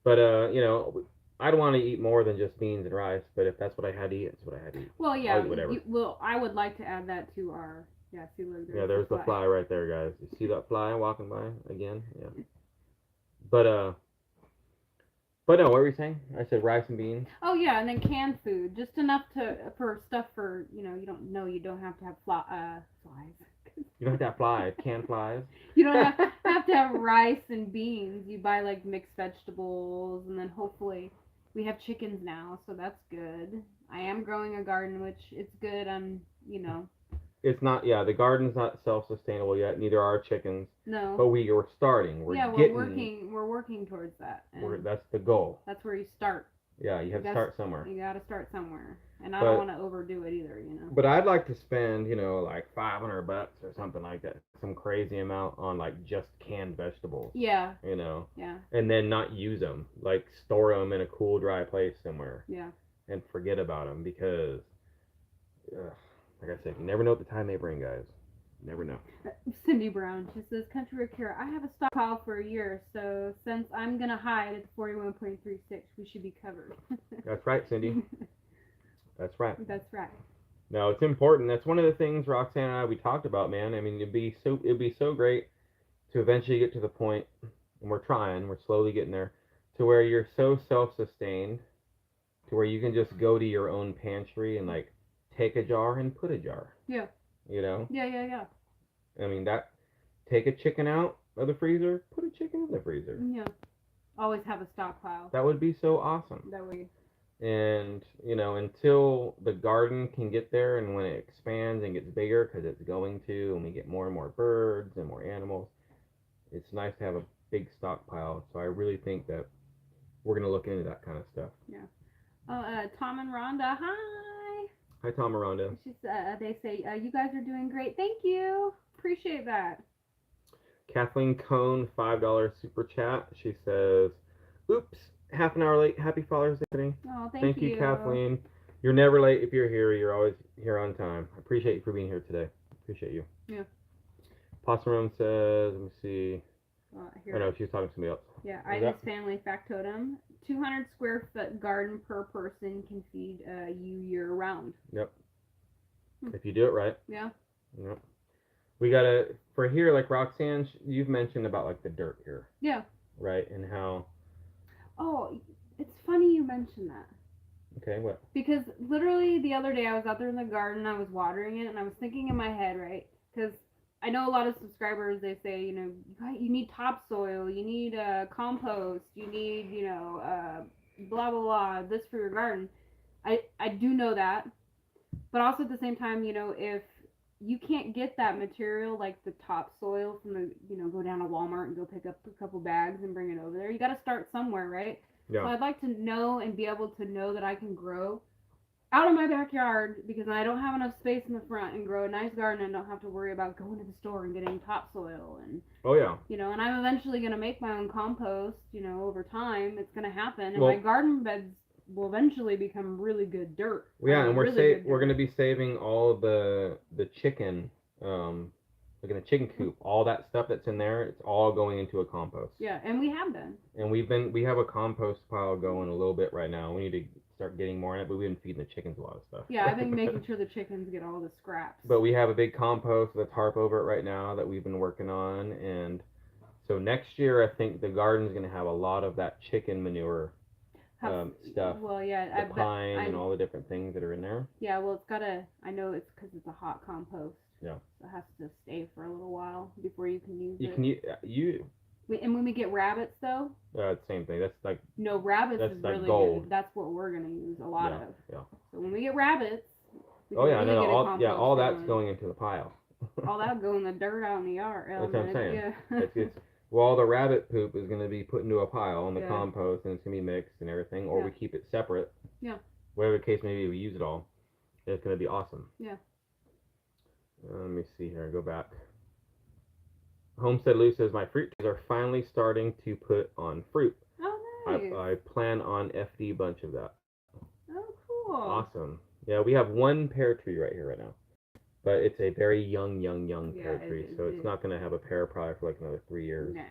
But, you know, I don't want to eat more than just beans and rice, but if that's what I had to eat, it's what I had to eat. Well, yeah. I'll eat whatever. Well, I would like to add that to our, see, look, there's the fly right there, guys. You see that fly walking by again? Yeah. But no, what were you saying? I said rice and beans. Oh yeah, and then canned food, just enough for stuff for you don't have to have flies. You don't have to have flies, canned flies. You don't have to have rice and beans. You buy like mixed vegetables, and then hopefully we have chickens now, so that's good. I am growing a garden, which it's good. It's not, the garden's not self-sustainable yet. Neither are chickens. No. But we're starting. We're working towards that. That's the goal. That's where you start. Yeah, you have to start somewhere. You got to start somewhere, and I don't want to overdo it either, But I'd like to spend, like $500 or something like that, some crazy amount on like just canned vegetables. Yeah. Yeah. And then not use them, like store them in a cool, dry place somewhere. Yeah. And forget about them because. Like I said, you never know what the time may bring, guys. You never know. Cindy Brown, she says, Country Roadcure, I have a stockpile for a year, so since I'm going to hide at 41.36, we should be covered. That's right, Cindy. That's right. That's right. No, it's important. That's one of the things Roxanne and I, we talked about, man. I mean, it'd be so great to eventually get to the point, and we're slowly getting there, to where you're so self-sustained, to where you can just go to your own pantry and, like, take a jar and put a jar. Yeah. Yeah. I mean, take a chicken out of the freezer, put a chicken in the freezer. Yeah. Always have a stockpile. That would be so awesome. That way. And, until the garden can get there and when it expands and gets bigger, because it's going to, and we get more and more birds and more animals, it's nice to have a big stockpile. So I really think that we're going to look into that kind of stuff. Yeah. Tom and Rhonda, hi. Hi, Tom and Rhonda. They say, you guys are doing great. Thank you. Appreciate that. Kathleen Cohn, $5 super chat. She says, oops, half an hour late. Happy Father's Day today. Oh, thank you. Kathleen. You're never late if you're here. You're always here on time. I appreciate you for being here today. Appreciate you. Yeah. Possum Room says, let me see. Here. I know, she was talking to somebody else. Yeah, Ivy's family factotum. 200 square foot garden per person can feed you year round. Yep. If you do it right. Yeah. Yep. We gotta, for here, like Roxanne, you've mentioned about like the dirt here. Yeah. Right, and how. Oh, it's funny you mentioned that. Okay, what? Because literally the other day I was out there in the garden, I was watering it, and I was thinking in my head, right? Because I know a lot of subscribers, they say, you need topsoil, you need compost, you need, blah, blah, blah, this for your garden. I do know that. But also at the same time, if you can't get that material, like the topsoil from the, go down to Walmart and go pick up a couple bags and bring it over there, you got to start somewhere, right? Yeah. So I'd like to know and be able to know that I can grow out of my backyard, because I don't have enough space in the front, and grow a nice garden and don't have to worry about going to the store and getting topsoil and and I'm eventually going to make my own compost, over time. It's going to happen, and my garden beds will eventually become really good dirt. Yeah, and we're going to be saving all of the chicken like in a chicken coop, all that stuff that's in there, it's all going into a compost. Yeah, and we have been. And we have a compost pile going a little bit right now. We need to start getting more in it, but we've been feeding the chickens a lot of stuff. Yeah, I've been making sure the chickens get all the scraps. But we have a big compost with a tarp over it right now that we've been working on, and so next year I think the garden's going to have a lot of that chicken manure stuff. Well, yeah, the pine and all the different things that are in there. Yeah, well, it's gotta. I know it's because it's a hot compost. Yeah. So it has to stay for a little while before you can use it. You can and when we get rabbits, though. Same thing. That's like. No, rabbits is like really gold. good. That's what we're gonna use a lot of. Yeah. So when we get rabbits, We Oh can yeah, really no, get a all compost that's going. going into the pile. All that go in the dirt out in the yard. That's what I'm saying. Yeah. It's well, all the rabbit poop is going to be put into a pile in the Yeah. compost, and it's going to be mixed and everything, or Yeah. we keep it separate. Yeah. Whatever the case may be, we use it all. It's going to be awesome. Yeah. Let me see here. Go back. Homestead Lou says my fruit trees are finally starting to put on fruit. Oh, nice. I plan on FD bunch of that. Oh, cool. Awesome. Yeah, we have one pear tree right here right now, but it's a very young pear tree, so it's not going to have a pear probably for like another 3 years. Nah.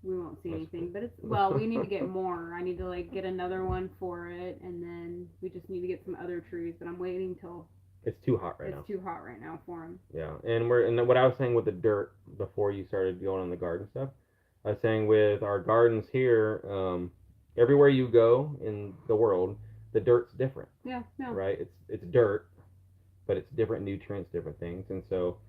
We won't see anything, but it's, well, we need to get more. I need to like get another one for it, and then we just need to get some other trees, but I'm waiting till it's too hot right now. It's too hot right now for them. Yeah, and what I was saying with the dirt before you started going on the garden stuff, I was saying with our gardens here, everywhere you go in the world, the dirt's different. Yeah, no. Right? It's dirt, but it's different nutrients, different things, and so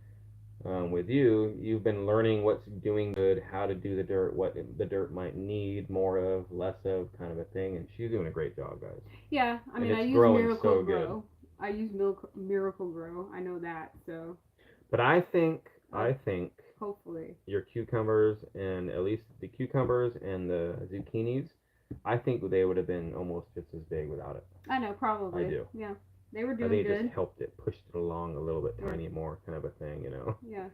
with you've been learning what's doing good, how to do the dirt, what the dirt might need more of, less of, kind of a thing, and she's doing a great job, guys. Yeah, I mean, I use Miracle Grow. I use Miracle Grow. I know that, so. But I think hopefully your cucumbers, and at least the cucumbers and the zucchinis, I think they would have been almost just as big without it. I know, probably. I do. Yeah. They were doing I think good. it just helped it, pushed it along a little bit, tiny more, kind of a thing, you know. Yeah.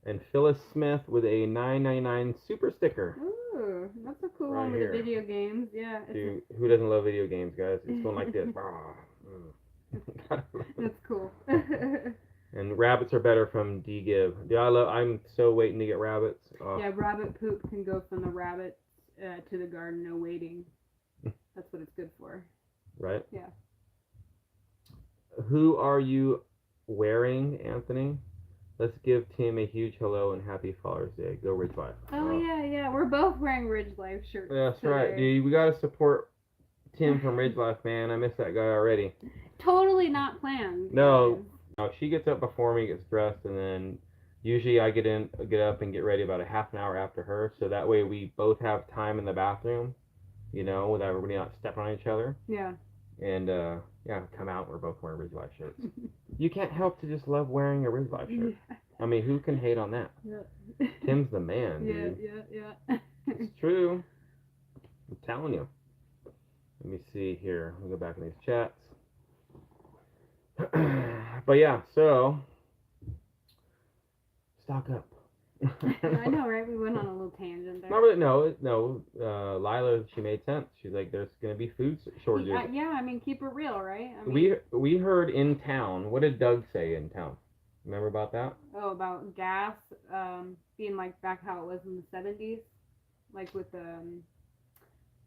And Phyllis Smith with a $9.99 super sticker. Ooh, that's a cool right one with here. the video games. Yeah. Dude, who doesn't love video games, guys? It's going like this. That's cool. And rabbits are better from D-Give. I'm so waiting to get rabbits. Oh. Yeah, rabbit poop can go from the rabbits to the garden, no waiting. That's what it's good for. Right? Yeah. Who are you wearing, Anthony? Let's give Tim a huge hello and happy Father's Day. Go Ridge Life. Oh, yeah. We're both wearing Ridge Life shirts. That's today. right, dude. We got to support Tim from Ridge Life, man. I miss that guy already. Totally not planned. No, she gets up before me, gets dressed, and then usually I get up and get ready about a half an hour after her, so that way we both have time in the bathroom, you know, without everybody not stepping on each other. Yeah. And come out. We're both wearing Ridge Life shirts. You can't help to just love wearing a Ridge Life shirt. Yeah. I mean, who can hate on that? Yeah. Tim's the man, dude. Yeah. It's true. I'm telling you. Let me see here. We'll go back in these chats. But yeah, so stock up. I know, right? We went on a little tangent there. Not really, no. Lila, she made sense. She's like, there's gonna be food shortages. Yeah, I mean, keep it real, right? I mean, we heard in town. What did Doug say in town? Remember about that? Oh, about gas being like back how it was in the 70s, like with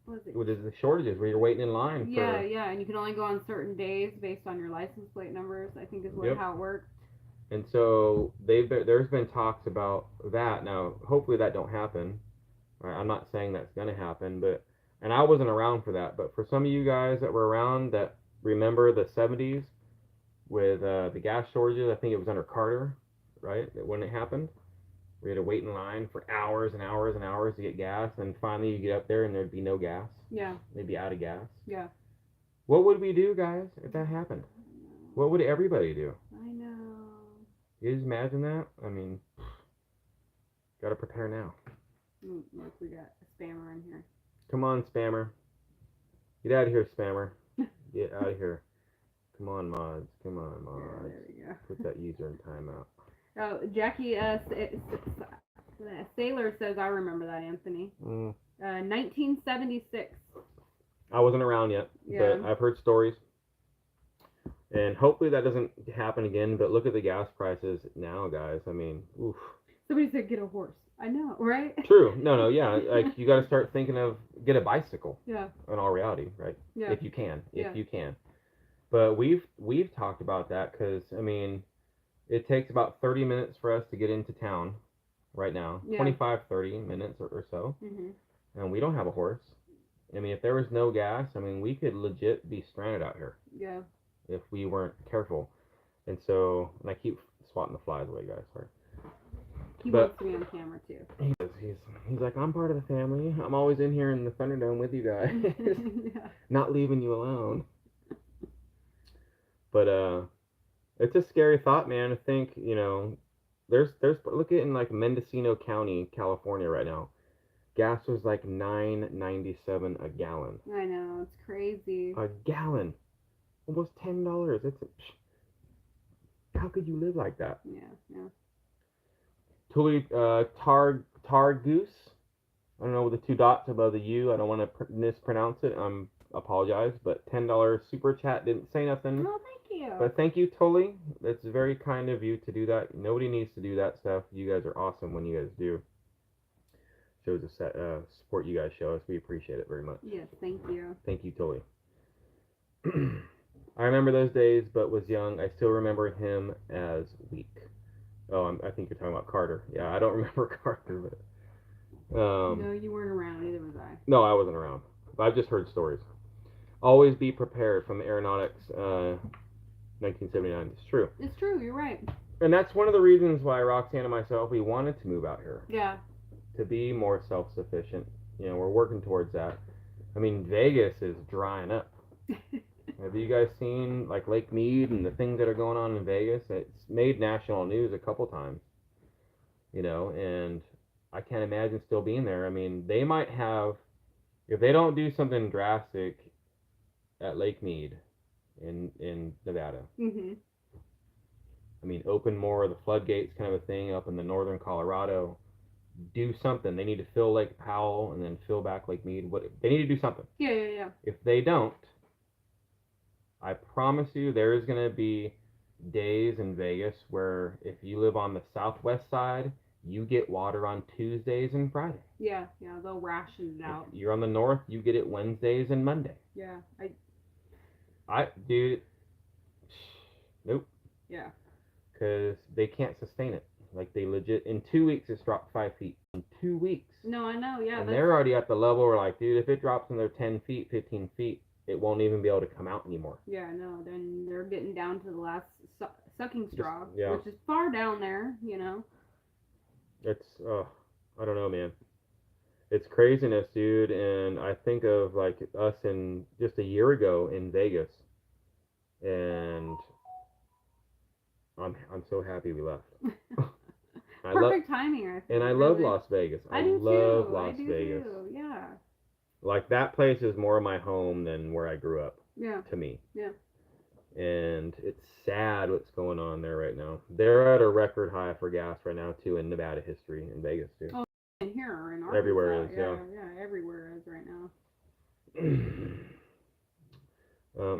what was it? What is the shortages where you're waiting in line? Yeah, and you can only go on certain days based on your license plate numbers. I think is how it worked. And so there's been talks about that. Now, hopefully that don't happen. Right? I'm not saying that's gonna happen, and I wasn't around for that. But for some of you guys that were around that remember the 70s with the gas shortages, I think it was under Carter, right? When it happened, we had to wait in line for hours and hours and hours to get gas, and finally you get up there and there'd be no gas. Yeah. They'd be out of gas. Yeah. What would we do, guys, if that happened? What would everybody do? I know. You just imagine that? I mean, gotta prepare now. Look, we got a spammer in here. Come on, spammer. Get out of here, spammer. Get out of here. Come on, mods. Come on, mods. Yeah, there we go. Put that user in timeout. Oh, Jackie Sailor says, I remember that, Anthony. 1976. I wasn't around yet, but I've heard stories. And hopefully that doesn't happen again, but look at the gas prices now, guys. I mean, oof. Somebody said get a horse. I know, right? True. No, yeah. Like, you got to start thinking of get a bicycle. Yeah. In all reality, right? Yeah. If you can. You can. But we've talked about that because, I mean, it takes about 30 minutes for us to get into town right now. 25, 30 minutes or so. Mm-hmm. And we don't have a horse. I mean, if there was no gas, I mean, we could legit be stranded out here. Yeah. If we weren't careful. And so, and I keep swatting the flies away, guys. Sorry. He wants to be on camera, too. He's like, I'm part of the family. I'm always in here in the Thunderdome with you guys. Not leaving you alone. But, It's a scary thought, man. To think, there's look at in like Mendocino County, California right now. Gas was like $9.97 a gallon. I know, it's crazy. A gallon, almost $10. How could you live like that? Yeah. Totally, tar goose. I don't know, with the two dots above the U. I don't want to mispronounce it. Apologize, but $10 super chat didn't say nothing. Oh, thank you. But thank you, Tully. It's very kind of you to do that. Nobody needs to do that stuff. You guys are awesome when you guys do. Shows the support you guys show us. We appreciate it very much. Yes, thank you. Thank you, Tully. I remember those days, but was young. I still remember him as weak. Oh, I think you're talking about Carter. Yeah, I don't remember Carter, but. No, you weren't around. Neither was I. No, I wasn't around. I've just heard stories. Always be prepared from the Aeronautics, 1979. It's true. It's true. You're right. And that's one of the reasons why Roxanne and myself, we wanted to move out here. Yeah. To be more self-sufficient. We're working towards that. I mean, Vegas is drying up. Have you guys seen like Lake Mead and the things that are going on in Vegas? It's made national news a couple times. And I can't imagine still being there. I mean, they might have, if they don't do something drastic at Lake Mead in Nevada. Mm-hmm. I mean, open more of the floodgates kind of a thing up in the northern Colorado. Do something. They need to fill Lake Powell and then fill back Lake Mead. They need to do something. Yeah. If they don't, I promise you there is going to be days in Vegas where if you live on the southwest side, you get water on Tuesdays and Fridays. Yeah, they'll ration it out. If you're on the north, you get it Wednesdays and Monday. Yeah, dude, nope. Yeah. Because they can't sustain it. Like, they legit, in 2 weeks, it's dropped 5 feet. In 2 weeks. No, I know, yeah. And they're already at the level where, like, dude, if it drops another 10 feet, 15 feet, it won't even be able to come out anymore. Yeah, no, then they're getting down to the last sucking straw, yeah. which is far down there, It's, I don't know, man. It's craziness, dude, and I think of, like, us in just a year ago in Vegas, and I'm so happy we left. Perfect timing, I think. And I love Las Vegas. I love Las Vegas. Too. Yeah. Like, that place is more my home than where I grew up. Yeah. To me. Yeah. And it's sad what's going on there right now. They're at a record high for gas right now, too, in Nevada history, in Vegas, too. Oh, and here in Arkansas. Everywhere is, yeah. Yeah, everywhere is right now.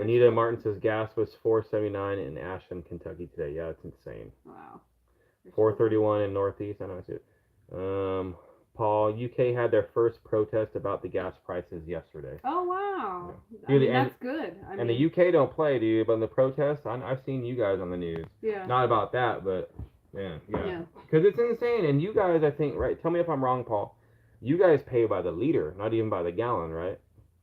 Anita Martin says gas was $4.79 in Ashland, Kentucky today. Yeah, it's insane. Wow. $4.31 in Northeast. I know I see it. Paul, UK had their first protest about the gas prices yesterday. Oh, wow. Yeah. Dude, that's good. And the UK don't play, dude, but in the protests, I've seen you guys on the news. Yeah. Not about that, but yeah. Because it's insane. And you guys, I think, right, tell me if I'm wrong, Paul, you guys pay by the liter, not even by the gallon, right?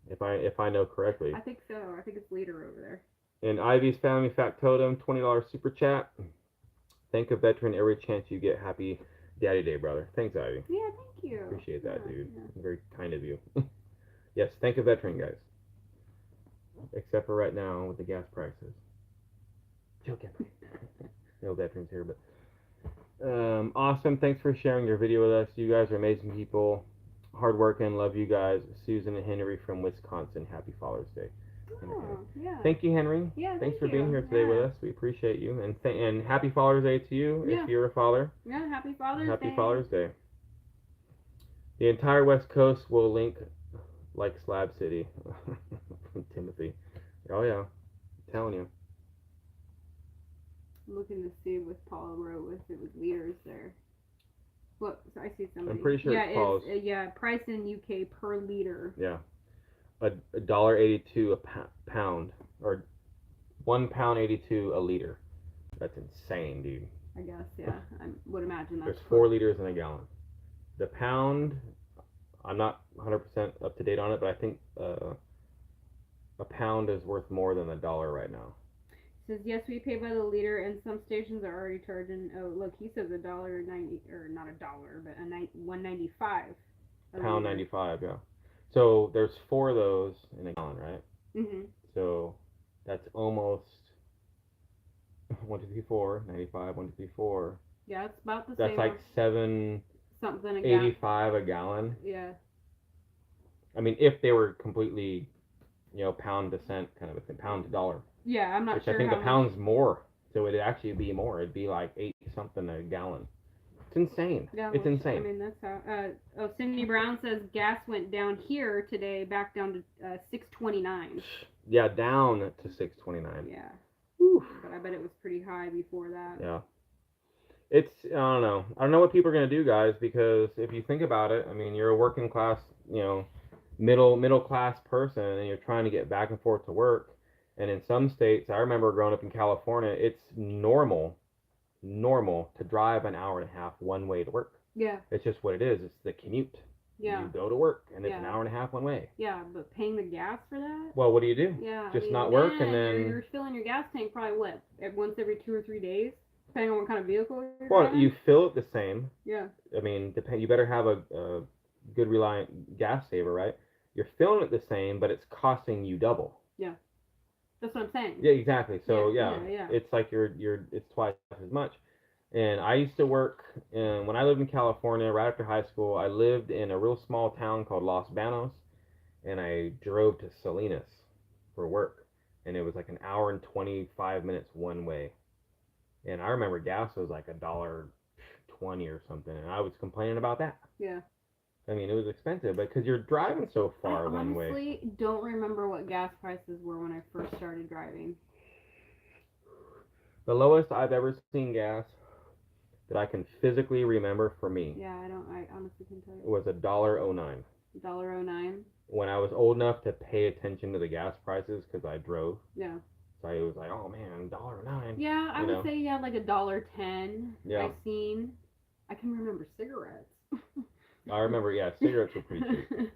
If I know correctly. I think so. I think it's liter over there. And Ivy's Family Factotum, $20 super chat. Thank a veteran every chance you get. Happy Daddy Day, brother. Thanks, Ivy. Yeah, thank you. Appreciate that, dude. Yeah. Very kind of you. Yes, thank a veteran, guys. Except for right now with the gas prices. Joking. No veterans here, but awesome. Thanks for sharing your video with us. You guys are amazing people. Hard working. Love you guys. Susan and Henry from Wisconsin. Happy Father's Day. Oh, yeah. Thank you, Henry. Yeah, Thanks for being here today with us. We appreciate you. And happy Father's Day to you if you're a father. Yeah, happy Father's Day. Happy Father's Day. The entire West Coast will link like Slab City. From Timothy. Oh, yeah. I'm telling you. I'm looking to see what Paul wrote if it was liters there. Look, so I see somebody. I'm pretty sure it's Paul's. Price in UK per liter. Yeah. $1.82 a pound, or £1.82 a liter. That's insane, dude. I guess, yeah. I would imagine that's. There's 4 liters in a gallon. The pound, I'm not 100% up to date on it, but I think a pound is worth more than $1 right now. Says yes, we pay by the liter, and some stations are already charging. Oh, look, he says $1.90, or not $1, but $1.95. Pound 95, yeah. So there's 4 of those in a gallon, right? Mhm. So that's almost 1, 2, 3, 4, 95, 1, 2, 3, 4. Yeah, it's about the That's same. like Something a gallon. $7.85 a gallon. Yeah. I mean, if they were completely, pound to cent kind of a thing, pound to dollar. Yeah, I'm not which sure. I think how the pound's more, so it'd actually be more. It'd be like 8 something a gallon. It's insane. Yeah, it's insane. I mean, that's how. Cindy Brown says gas went down here today, back down to $6.29. Yeah, down to $6.29. Yeah. Whew. But I bet it was pretty high before that. Yeah. It's, I don't know. I don't know what people are gonna do, guys, because if you think about it, I mean, you're a working class, middle class person, and you're trying to get back and forth to work. And in some states, I remember growing up in California, it's normal to drive an hour and a half one way to work. Yeah. It's just what it is. It's the commute. Yeah. You go to work, and it's an hour and a half one way. Yeah, but paying the gas for that? Well, what do you do? Yeah. Just not work, and then... You're filling your gas tank probably, what, once every 2 or 3 days? Depending on what kind of vehicle you're driving? you fill it the same. Yeah. I mean, you better have a good reliant gas saver, right? You're filling it the same, but it's costing you double. Yeah. That's what I'm saying. Yeah, exactly. So, yeah. It's like it's twice as much. And I used to work, when I lived in California, right after high school, I lived in a real small town called Los Banos, and I drove to Salinas for work. And it was like an hour and 25 minutes one way. And I remember gas was like $1.20 or something, and I was complaining about that. Yeah. I mean, it was expensive, but because you're driving so far one way. I honestly don't remember what gas prices were when I first started driving. The lowest I've ever seen gas that I can physically remember for me. Yeah, I honestly can tell you. Was $1.09. $1.09. When I was old enough to pay attention to the gas prices because I drove. Yeah. So I was like, oh man, $1.09. Yeah, I would say like $1.10. Yeah. I've seen. I can remember cigarettes. I remember, cigarettes were pretty cheap.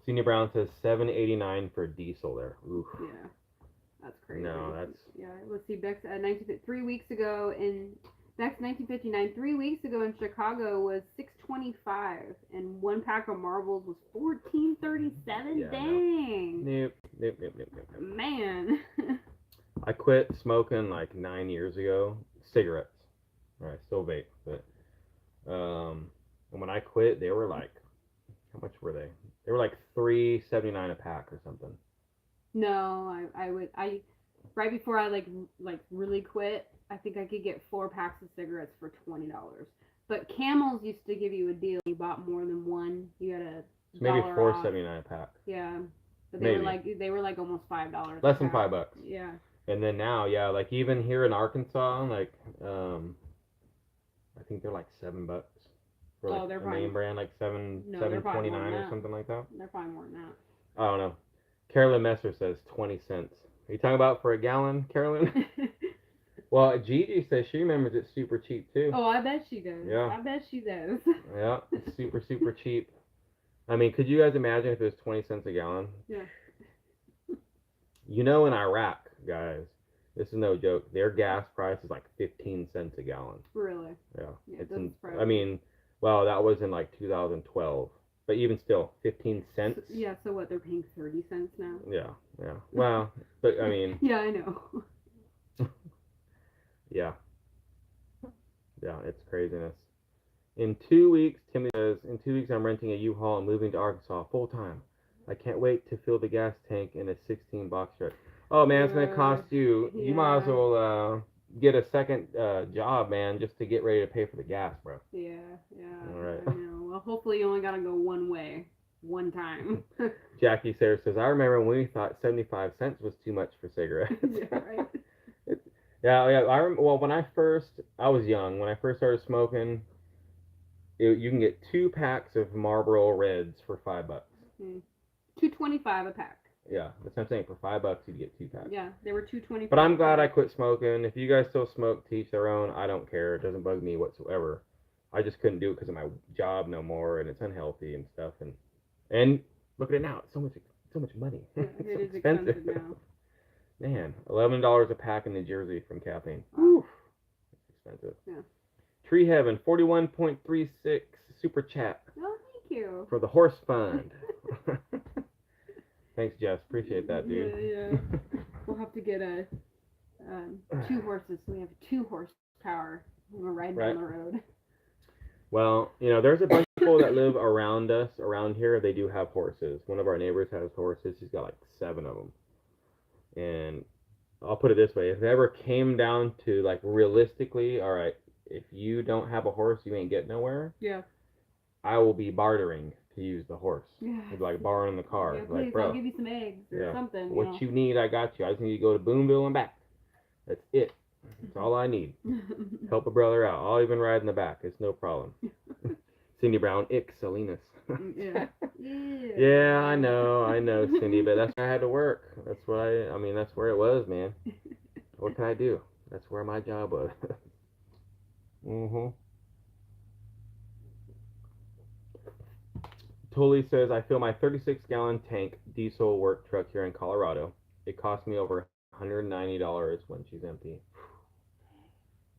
Cindy Brown says $7.89 for diesel there. Oof. Yeah, that's crazy. No, that's... Yeah, let's see. Beck's 3 weeks ago in... Beck's 1959, 3 weeks ago in Chicago was $6.25, and one pack of marbles was $14.37. Yeah, Dang. Nope. Man. I quit smoking like 9 years ago. Cigarettes. I still vape, but and when I quit, they were like, how much were they? They were like $3.79 a pack or something. No, I right before I like really quit, I think I could get 4 packs of cigarettes for $20. But Camels used to give you a deal. You bought more than one, you got a maybe $1 $4.79 a pack. Yeah, but maybe. they were like almost $5. Less than $5. Yeah. And then now, like even here in Arkansas, like I think they're like $7 for like they're a probably, name brand, like $7.29 or something like that. They're probably more than that. I don't know. Carolyn Messer says 20 cents. Are you talking about for a gallon, Carolyn? Well, Gigi says she remembers it's super cheap too. Oh, I bet she does. Yeah. I bet she does. Yeah, it's super cheap. I mean, could you guys imagine if it was 20 cents a gallon? Yeah. In Iraq, guys, this is no joke. Their gas price is like 15 cents a gallon. Really? Yeah. It's I mean, well, that was in like 2012. But even still, 15 cents? Yeah, so what, they're paying 30 cents now? Yeah. Well, but I mean... Yeah, I know. Yeah, it's craziness. In 2 weeks, Timmy says, in 2 weeks I'm renting a U-Haul and moving to Arkansas full time. I can't wait to fill the gas tank in a 16 box truck. Oh man, it's gonna cost you. You might as well get a second job, man, just to get ready to pay for the gas, bro. Yeah. All right. I know. Well, hopefully you only gotta go one way, one time. Jackie Sarah says, I remember when we thought 75 cents was too much for cigarettes. Yeah, right. Well, when I was young. When I first started smoking, you can get 2 packs of Marlboro Reds for $5. $2.25 a pack. Yeah, that's what I'm saying. For $5, you'd get 2 packs. Yeah, they were $2.25. But I'm glad I quit smoking. If you guys still smoke, to each their own. I don't care. It doesn't bug me whatsoever. I just couldn't do it because of my job no more, and it's unhealthy and stuff. And look at it now. It's so much money. Yeah, it is expensive now. Man, $11 a pack in New Jersey from caffeine. Whew. It's expensive. Yeah. Tree Heaven, 41.36 super chat. Oh, thank you. For the horse fund. Thanks, Jess. Appreciate that, dude. Yeah. We'll have to get 2 horses, so we have 2 horsepower when we're riding Right. down the road. Well, you know, there's a bunch of people that live around us, around here. They do have horses. One of our neighbors has horses. He's got like 7 of them. And I'll put it this way: if it ever came down to like realistically, all right, if you don't have a horse, you ain't getting nowhere. Yeah. I will be bartering to use the horse. Yeah. It'd be like borrowing the car. Yeah, please, like, bro, I'll give you some eggs or something. What you need, I got you. I just need to go to Booneville and back. That's it. That's all I need. Help a brother out. I'll even ride in the back. It's no problem. Cindy Brown, ick Salinas. Yeah. Yeah, I know, Cindy, but that's where I had to work. That's what I mean, that's where it was, man. What can I do? That's where my job was. Tully says, I fill my 36-gallon tank diesel work truck here in Colorado. It cost me over $190 when she's empty.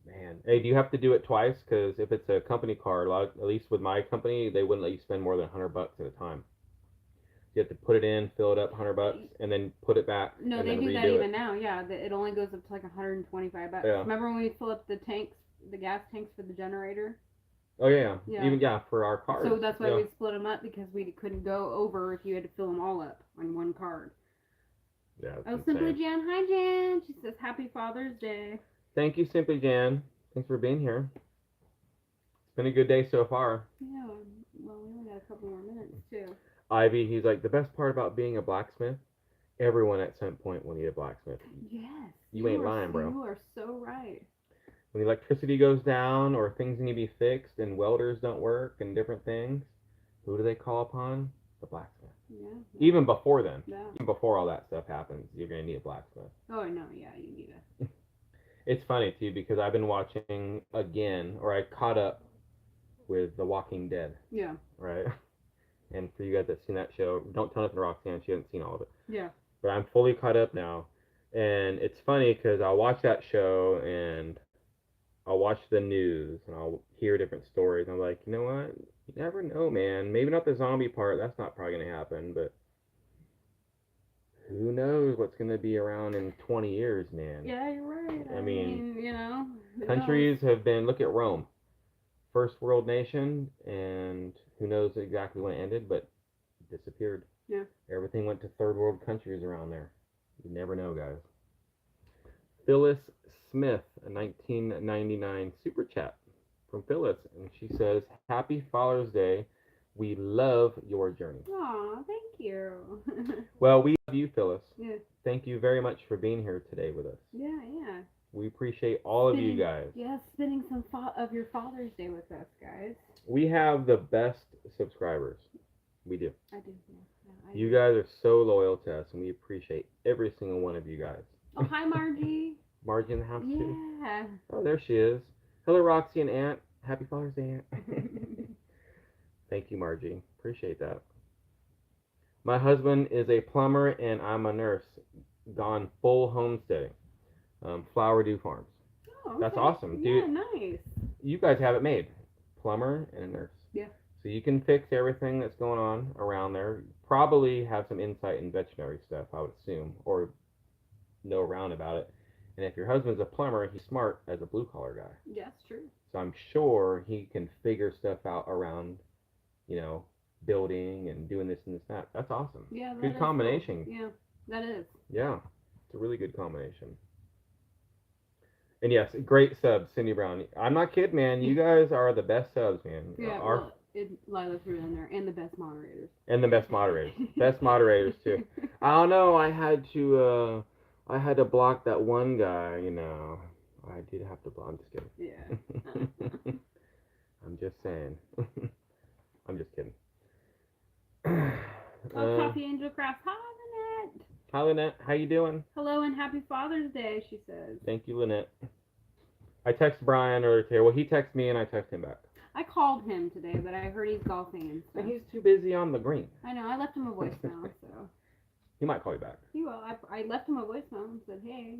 Man. Hey, do you have to do it twice? Because if it's a company car, at least with my company, they wouldn't let you spend more than $100 at a time. You have to put it in, fill it up $100, and then put it back. No, and they then do redo that even it. now. Yeah, it only goes up to like $125. Yeah. Remember when we fill up the tanks, the gas tanks for the generator? Oh yeah. Yeah. Even for our cars. So that's why we split them up, because we couldn't go over if you had to fill them all up on one card. Yeah. Oh, Simply Jan. Hi, Jan. She says Happy Father's Day. Thank you, Simply Jan. Thanks for being here. It's been a good day so far. Yeah. Well, we only got a couple more minutes too. Ivy, he's like, the best part about being a blacksmith, everyone at some point will need a blacksmith. Yes. You ain't lying, bro. You are so right. When the electricity goes down or things need to be fixed and welders don't work and different things, who do they call upon? The blacksmith. Yeah. Even before then. Yeah. Even before all that stuff happens, you're going to need a blacksmith. Oh, no, yeah, you need it. It's funny, too, because I've been watching again, or I caught up with The Walking Dead. Yeah. Right? And for you guys that seen that show, don't tell nothing to Roxanne, she hasn't seen all of it. Yeah. But I'm fully caught up now. And it's funny because I'll watch that show and I'll watch the news and I'll hear different stories. And I'm like, you know what? You never know, man. Maybe not the zombie part. That's not probably going to happen. But who knows what's going to be around in 20 years, man. Yeah, you're right. I mean, you know. Countries have been, look at Rome. First world nation, and who knows exactly when it ended, but it disappeared. Yeah. Everything went to third world countries around there. You never know, guys. Phyllis Smith, a 1999 super chat from Phyllis, and she says, Happy Father's Day. We love your journey. Aw, thank you. Well, we love you, Phyllis. Yeah. Thank you very much for being here today with us. Yeah. We appreciate all of you guys. Yeah, spending some of your Father's Day with us, guys. We have the best subscribers. We do. I do, yeah. You guys are so loyal to us, and we appreciate every single one of you guys. Oh, hi, Margie. Margie in the house, too? Yeah. Oh, there she is. Hello, Roxy and Aunt. Happy Father's Day, Aunt. Thank you, Margie. Appreciate that. My husband is a plumber, and I'm a nurse. Gone full homesteading. Flower Dew Farms. Oh, okay. That's awesome, dude. Yeah, nice. You guys have it made. Plumber and a nurse. Yeah. So you can fix everything that's going on around there. Probably have some insight in veterinary stuff, I would assume, or know around about it. And if your husband's a plumber, he's smart as a blue-collar guy. Yeah, it's true. So I'm sure he can figure stuff out around, building and doing this and this and that. That's awesome. Yeah, good combination. Cool. Yeah, that is. Yeah, it's a really good combination. And yes, great subs, Cindy Brown. I'm not kidding, man. You guys are the best subs, man. Yeah, Lila threw in there, and the best moderators. And the best moderators. Best moderators, too. I don't know, I had to block that one guy, I did have to block. I'm just kidding. Yeah. I'm just saying. I'm just kidding. Coffee Angel Craft. Hi, Lynette. Hi, Lynette. How you doing? Hello and happy Father's Day, she says. Thank you, Lynette. I texted Brian earlier today. Well, he texted me and I texted him back. I called him today, but I heard he's golfing and stuff. And he's too busy on the green. I know. I left him a voicemail, so. He might call you back. He will. I left him a voicemail and said, hey,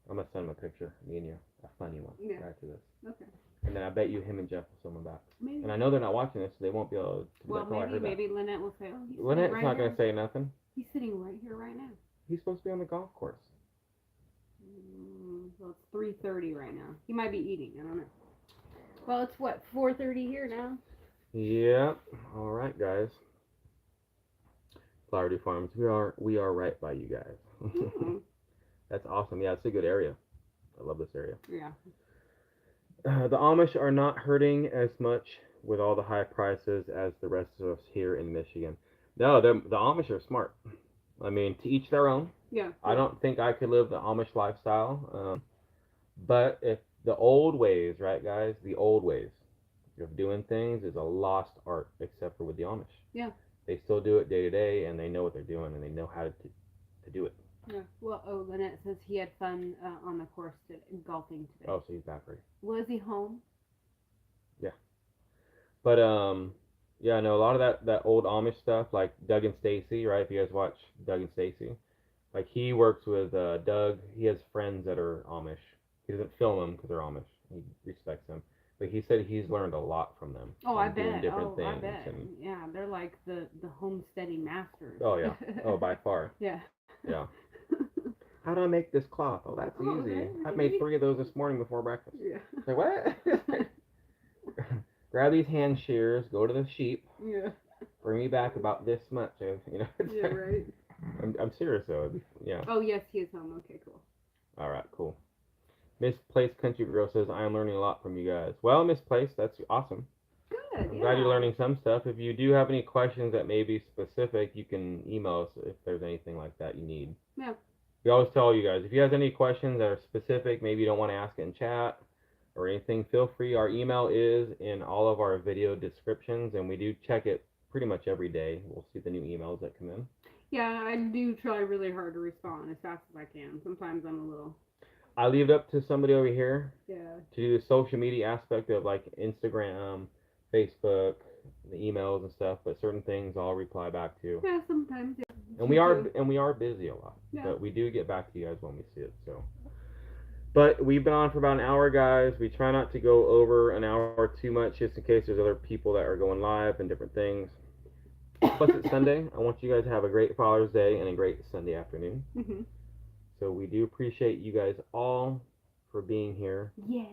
I'm going to send him a picture, me and you. A funny one. Yeah. After this. Okay. And then I bet you him and Jeff will send him back. Maybe. And I know they're not watching this, so they won't be able to. Well, maybe Lynette will say, oh, he's Lynette's right not going to say nothing. He's sitting right here right now. He's supposed to be on the golf course. So it's 3:30 right now. He might be eating. I don't know. Well, it's what, 4:30 here now. Yep. All right, guys. Flower Farms. We are right by you guys. Mm. That's awesome. Yeah, it's a good area. I love this area. Yeah. The Amish are not hurting as much with all the high prices as the rest of us here in Michigan. No, the Amish are smart. I mean, to each their own. Yeah. I don't think I could live the Amish lifestyle. But if the old ways, right, guys, the old ways of doing things is a lost art, except for with the Amish. Yeah. They still do it day to day, and they know what they're doing, and they know how to do it. Yeah. Well, oh, Lynette says he had fun on the course golfing today. Oh, so he's back already. Was he home? Yeah. But yeah, no, a lot of that old Amish stuff, like Doug and Stacy, right? If you guys watch Doug and Stacy, like he works with Doug. He has friends that are Amish. He doesn't film them because they're Amish. He respects them. But he said he's learned a lot from them. Oh, I bet. Different things. I bet. And yeah, they're like the homesteading masters. Oh yeah. Oh, by far. Yeah. Yeah. How do I make this cloth? Oh, that's easy. Okay. I've made 3 of those this morning before breakfast. Yeah. Like what? Grab these hand shears, go to the sheep. Yeah. Bring me back about this much, you know. Yeah, right. I'm serious though. Yeah. Oh yes, he is home. Okay, cool. All right, cool. Misplaced Country Girl says, I am learning a lot from you guys. Well, Misplaced, that's awesome. Good. I'm glad you're learning some stuff. If you do have any questions that may be specific, you can email us if there's anything like that you need. Yeah. We always tell you guys, if you have any questions that are specific, maybe you don't want to ask it in chat or anything, feel free. Our email is in all of our video descriptions, and we do check it pretty much every day. We'll see the new emails that come in. Yeah, I do try really hard to respond as fast as I can. Sometimes I'm a little... I leave it up to somebody over here Yeah. to do the social media aspect of like Instagram, Facebook, the emails and stuff, but certain things I'll reply back to. Yeah, sometimes. Yeah. And we are busy a lot. Yeah. But we do get back to you guys when we see it. So but we've been on for about an hour, guys. We try not to go over an hour too much just in case there's other people that are going live and different things. Plus it's Sunday. I want you guys to have a great Father's Day and a great Sunday afternoon. Mm-hmm. So we do appreciate you guys all for being here. Yes.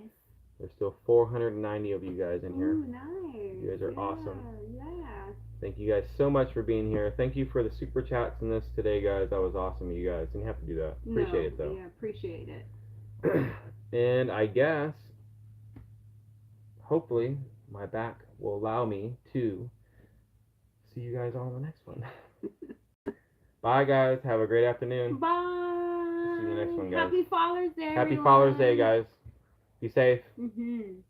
There's still 490 of you guys in here. Ooh, nice. You guys are awesome. Yeah. Thank you guys so much for being here. Thank you for the super chats and this today, guys. That was awesome. You guys didn't have to do that. Appreciate it, though. Yeah, appreciate it. And I guess, hopefully, my back will allow me to see you guys all in the next one. Bye, guys. Have a great afternoon. Bye. See you in the next one, guys. Happy Father's Day. Happy Father's Day, guys. Be safe. Mm-hmm.